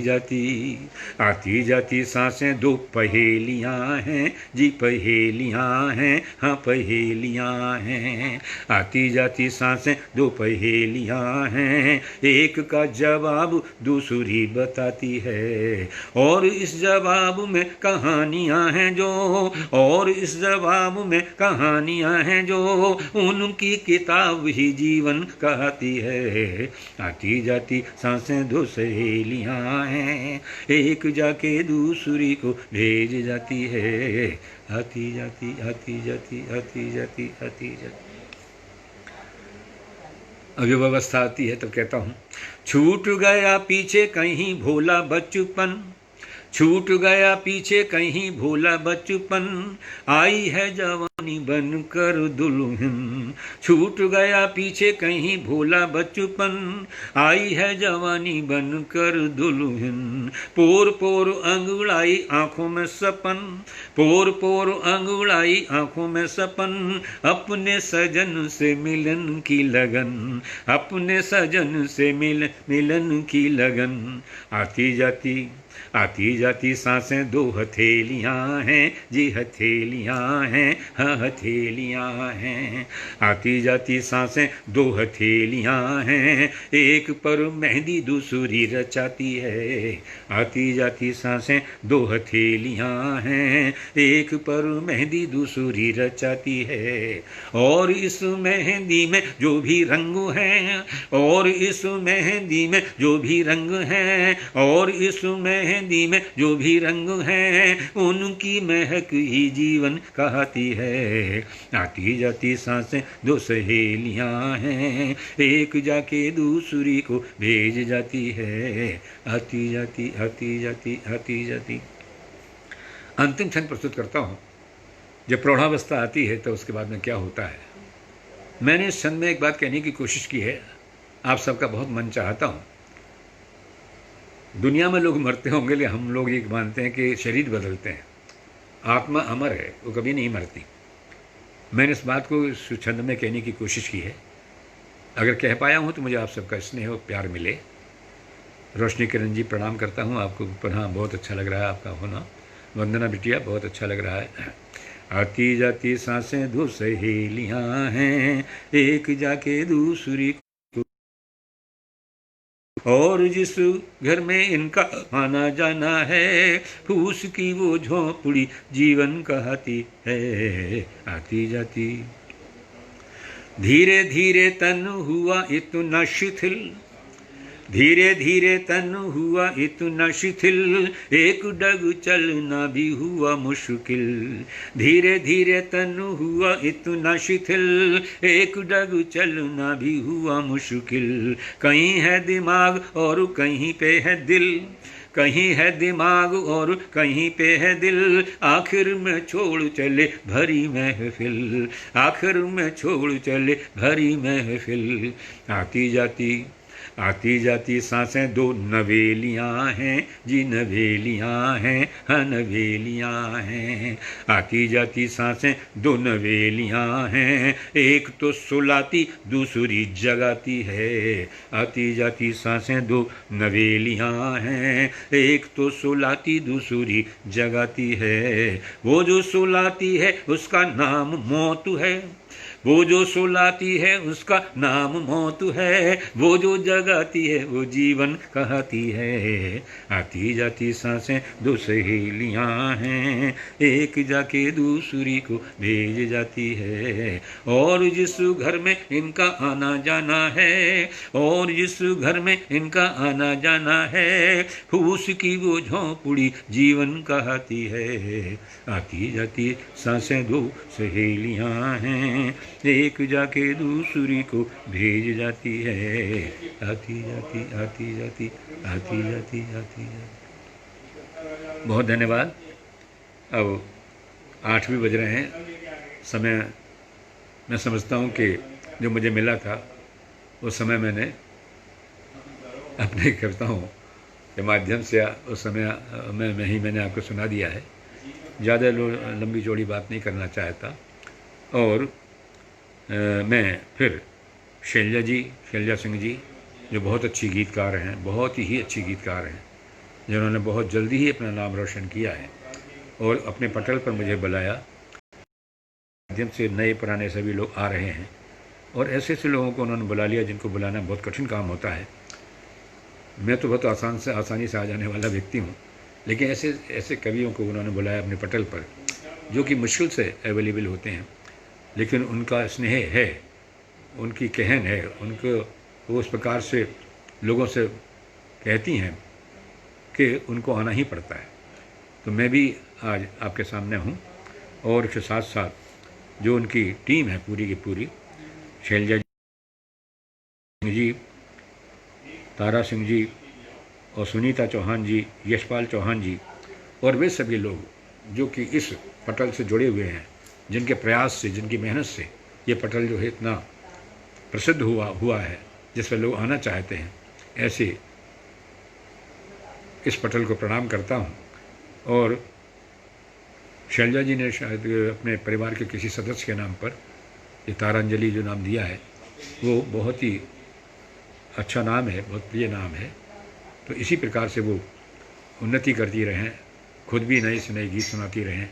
जाती सांसें दो पहेलियां हैं जी, पहेलियां हैं, हाँ पहेलियां हैं। आती जाती सांसें दो पहेलियां हैं, एक का जवाब दूसरी बताती है। और इस जवाब में कहानियां हैं जो, और इस जवाब में कहानियां हैं जो, उनकी किताब ही जीवन कहती है। आती जाती सांसें दो सहेलियां हैं, एक जाके दूसरी को भेज जाती है। आती जाती आती जाती आती जाती आती जाती। अब जब अवस्था आती है तब कहता हूँ, छूट गया पीछे कहीं भोला बचपन, छूट गया पीछे कहीं भोला बचपन, आई है जवानी बनकर दुल्हन। छूट गया पीछे कहीं भोला बचपन, आई है जवानी बनकर दुल्हन। पोर पोर अंगड़ाई आंखों में सपन, पोर पोर अंगड़ाई आंखों में सपन। अपने सजन से मिलन की लगन, अपने सजन से मिलन की लगन। आती जाती सांसें दो हथेलियां हैं जी, हथेलियां हैं, हाँ हथेलियां हैं। आती जाती सांसें दो हथेलियां हैं, एक पर मेहंदी दूसरी रचाती है। आती जाती सांसें दो हथेलियां हैं, एक पर मेहंदी दूसरी रचाती है। और इस मेहंदी में जो भी रंग हैं, और इस मेहंदी में जो भी रंग हैं, और इस मेहंदी में जो भी रंग हैं, उनकी महक ही जीवन कहती है। आती जाती सांसें दो सहेलियां हैं, एक जाके दूसरी को भेज जाती है। आती जाती आती जाती आती जाती। अंतिम क्षण प्रस्तुत करता हूँ। जब प्रौढ़ावस्था आती है तो उसके बाद में क्या होता है। मैंने इस क्षण में एक बात कहने की कोशिश की है, आप सबका बहुत मन चाहता हूँ। दुनिया में लोग मरते होंगे, लेकिन हम लोग ये मानते हैं कि शरीर बदलते हैं, आत्मा अमर है, वो कभी नहीं मरती। मैंने इस बात को इस छंद में कहने की कोशिश की है। अगर कह पाया हूँ तो मुझे आप सबका स्नेह और प्यार मिले। रोशनी किरण जी, प्रणाम करता हूँ आपको पुनः। बहुत अच्छा लग रहा है आपका होना। वंदना बिटिया, बहुत अच्छा लग रहा है। आती जाती सांसें दो सहेलियां हैं, एक जाके दूसरी, और जिस घर में इनका आना जाना है, फूस की वो झोंपड़ी जीवन कहती है। आती जाती धीरे धीरे तन हुआ इतना शिथिल, धीरे धीरे तन हुआ इतना शिथिल, एक डग चलना भी हुआ मुश्किल। धीरे धीरे तन हुआ इतना शिथिल, एक डग चलना भी हुआ मुश्किल। कहीं है दिमाग और कहीं पे है दिल, कहीं है दिमाग और कहीं पे है दिल। आखिर में छोड़ चले भरी महफिल, आखिर में छोड़ चले भरी महफिल। आती जाती आती जाती सांसें दो नवेलियाँ हैं जी, नवेलियाँ हैं, हाँ नवेलियाँ हैं। आती जाती सांसें दो नवेलियाँ हैं, एक तो सुलाती दूसरी जगाती है। आती जाती सांसें दो नवेलियाँ हैं, एक तो सुलाती दूसरी जगाती है। वो जो सुलाती है उसका नाम मौत है, वो जो सुलाती है उसका नाम मौत है, वो जो जगाती है वो जीवन कहती है। आती जाती सांसें दो सहेलियाँ हैं, एक जाके दूसरी को भेज जाती है। और जिस घर में इनका आना जाना है, और जिस घर में इनका आना जाना है, फूस की वो झोंपड़ी जीवन कहती है। आती जाती सांसें दो सहेलियाँ हैं, एक जाके दूसरी को भेज जाती है। आती जाती आती जाती आती जाती आती जाती। बहुत धन्यवाद। अब 8 भी बज रहे हैं। समय मैं समझता हूँ कि जो मुझे मिला था उस समय मैंने अपने कविताओं के माध्यम से उस समय मैंने आपको सुना दिया है। ज़्यादा लंबी चौड़ी बात नहीं करना चाहता। और मैं फिर शैलजा सिंह जी जो बहुत अच्छी गीतकार हैं, बहुत ही अच्छी गीतकार हैं, जिन्होंने बहुत जल्दी ही अपना नाम रोशन किया है और अपने पटल पर मुझे बुलाया। माध्यम से नए पुराने सभी लोग आ रहे हैं और ऐसे ऐसे लोगों को उन्होंने बुला लिया जिनको बुलाना बहुत कठिन काम होता है। मैं तो बहुत आसानी से आ जाने वाला व्यक्ति हूँ, लेकिन ऐसे ऐसे कवियों को उन्होंने बुलाया अपने पटल पर जो कि मुश्किल से अवेलेबल होते हैं, लेकिन उनका स्नेह है, उनकी कहन है, उनको वो उस प्रकार से लोगों से कहती हैं कि उनको आना ही पड़ता है। तो मैं भी आज आपके सामने हूँ और उसके साथ साथ जो उनकी टीम है पूरी की पूरी, शैलजा सिंह जी, तारा सिंह जी और सुनीता चौहान जी, यशपाल चौहान जी और वे सभी लोग जो कि इस पटल से जुड़े हुए हैं, जिनके प्रयास से, जिनकी मेहनत से ये पटल जो है इतना प्रसिद्ध हुआ है, जिस पर लोग आना चाहते हैं, ऐसे इस पटल को प्रणाम करता हूँ। और शैलजा जी ने शायद अपने परिवार के किसी सदस्य के नाम पर ये तारांजलि जो नाम दिया है वो बहुत ही अच्छा नाम है, बहुत प्रिय नाम है। तो इसी प्रकार से वो उन्नति करती रहें, खुद भी नए से नए गीत सुनाती रहें,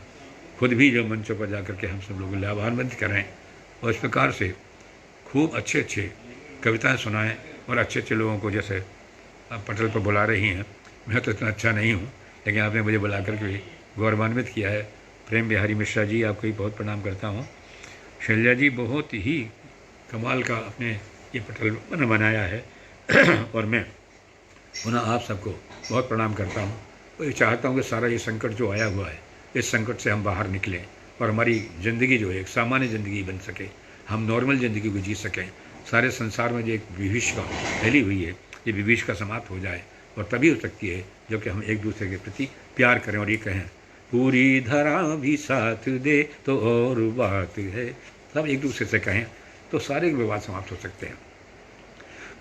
खुद भी जो मंचों पर जाकर के हम सब लोग लाभान्वित करें और इस प्रकार से खूब अच्छे अच्छे कविताएं सुनाएं और अच्छे अच्छे लोगों को जैसे आप पटल पर बुला रही हैं। मैं तो इतना अच्छा नहीं हूँ, लेकिन आपने मुझे बुला करके भी गौरवान्वित किया है। प्रेम बिहारी मिश्रा जी, आपको भी बहुत प्रणाम करता हूँ। शैलजा जी बहुत ही कमाल का अपने ये पटल बनाया है और मैं पुनः आप सबको बहुत प्रणाम करता हूँ। और ये चाहता हूँ कि सारा ये संकट जो आया हुआ है, इस संकट से हम बाहर निकलें और हमारी ज़िंदगी जो है एक सामान्य ज़िंदगी बन सके, हम नॉर्मल ज़िंदगी को जी सकें। सारे संसार में जो एक विभीषिका फैली हुई है, ये विभीषिका समाप्त हो जाए और तभी हो सकती है जबकि हम एक दूसरे के प्रति प्यार करें और ये कहें पूरी धरा भी साथ दे तो और बात है। सब एक दूसरे से कहें तो सारे विवाद समाप्त हो सकते हैं।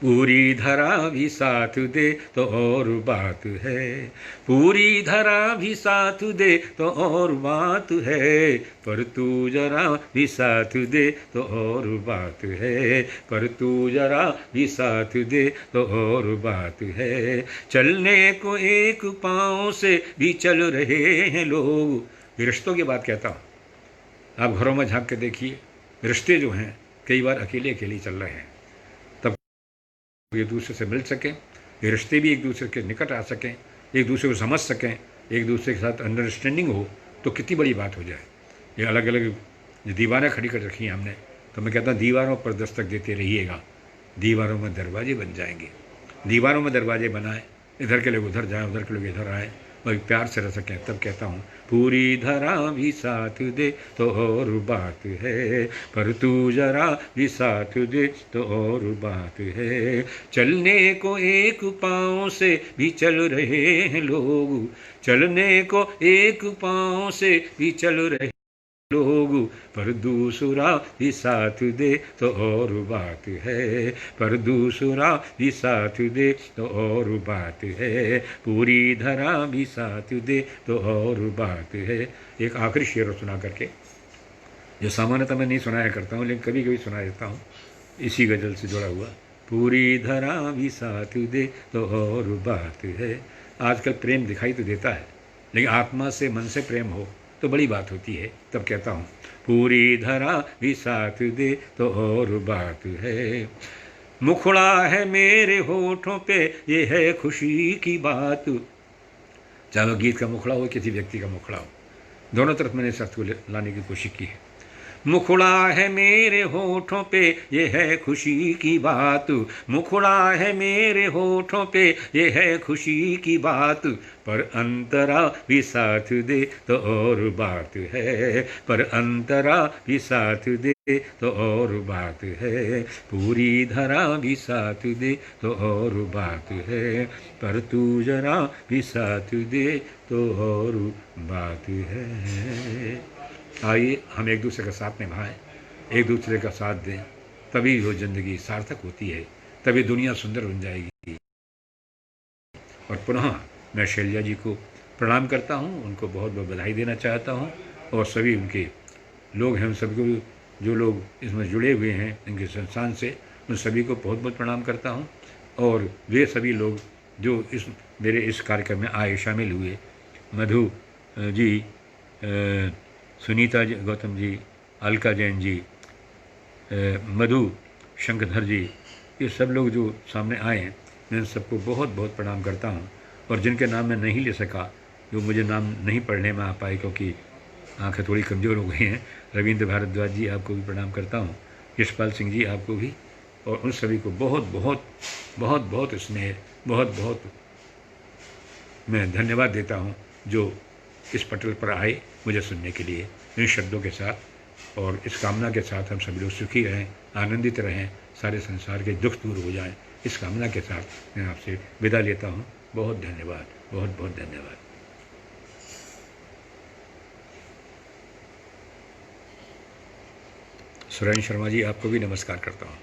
पूरी धरा भी साथ दे तो और बात है, पूरी धरा भी साथ दे तो और बात है, पर तू जरा भी साथ दे तो और बात है, पर तू जरा भी साथ दे तो और बात है। चलने को एक पाँव से भी चल रहे हैं लोग। रिश्तों की बात कहता हूँ, आप घरों में झांक के देखिए, रिश्ते जो हैं कई बार अकेले अकेले चल रहे हैं। एक दूसरे से मिल सकें, ये रिश्ते भी एक दूसरे के निकट आ सकें, एक दूसरे को समझ सकें, एक दूसरे के साथ अंडरस्टैंडिंग हो तो कितनी बड़ी बात हो जाए। ये अलग अलग दीवारें खड़ी कर रखी हैं हमने, तो मैं कहता हूँ दीवारों पर दस्तक देते रहिएगा, दीवारों में दरवाजे बन जाएंगे। दीवारों में दरवाजे बनाएं, इधर के लोग उधर जाएं, उधर के लोग इधर आएँ और प्यार से रह सकें। तब कहता हूँ पूरी धरा भी साथ दे तो और बात है, पर तू जरा भी साथ दे तो और बात है। चलने को एक पाँव से भी चल रहे हैं लोग, चलने को एक पाँव से भी चल रहे लोग, पर दूसरा भी साथ दे तो और बात है, पर दूसरा भी साथ दे तो और बात है, पूरी धरा भी साथ दे तो और बात है। एक आखिरी शेर सुना करके, जो सामान्यतः मैं नहीं सुनाया करता हूँ लेकिन कभी कभी सुना देता हूँ, इसी गज़ल से जुड़ा हुआ। पूरी धरा भी साथ दे तो और बात है। आजकल प्रेम दिखाई तो देता है, लेकिन आत्मा से मन से प्रेम हो तो बड़ी बात होती है। तब कहता हूँ पूरी धरा भी साथ दे तो और बात है। मुखड़ा है मेरे होठों पे ये है खुशी की बात, चाहे वो गीत का मुखड़ा हो किसी व्यक्ति का मुखड़ा हो, दोनों तरफ मैंने इस अर्थ को लाने की कोशिश की है। मुखड़ा है मेरे होठों पे ये है खुशी की बात, मुखड़ा है मेरे होठों पे ये है खुशी की बात, पर अंतरा भी साथ दे तो और बात है, पर अंतरा भी साथ दे तो और बात है, पूरी धरा भी साथ दे तो और बात है, पर तू जरा भी साथ दे तो और बात है। आइए हम एक दूसरे का साथ निभाएं, एक दूसरे का साथ दें, तभी वो ज़िंदगी सार्थक होती है, तभी दुनिया सुंदर बन जाएगी। और पुनः मैं शैलजा जी को प्रणाम करता हूँ, उनको बहुत बहुत बधाई देना चाहता हूँ, और सभी उनके लोग हैं, उन सभी को जो लोग इसमें जुड़े हुए हैं इनके संस्थान से, उन सभी को बहुत बहुत प्रणाम करता हूँ। और वे सभी लोग जो इस मेरे इस कार्यक्रम में आए, शामिल हुए, मधु जी, सुनीता जी, गौतम जी, अलका जैन जी, मधु शंकरधर जी, ये सब लोग जो सामने आए हैं, मैं इन सबको बहुत बहुत प्रणाम करता हूँ। और जिनके नाम मैं नहीं ले सका, जो मुझे नाम नहीं पढ़ने में आ पाए क्योंकि आंखें थोड़ी कमज़ोर हो गई हैं, रविंद्र भारद्वाज जी आपको भी प्रणाम करता हूँ, यशपाल सिंह जी आपको भी, और उन सभी को बहुत बहुत बहुत बहुत स्नेह, बहुत बहुत मैं धन्यवाद देता हूँ जो इस पटल पर आए मुझे सुनने के लिए। इन शब्दों के साथ और इस कामना के साथ हम सभी लोग सुखी रहें, आनंदित रहें, सारे संसार के दुख दूर हो जाएं, इस कामना के साथ मैं आपसे विदा लेता हूँ। बहुत धन्यवाद, बहुत बहुत धन्यवाद। सुरेंद्र शर्मा जी आपको भी नमस्कार करता हूँ।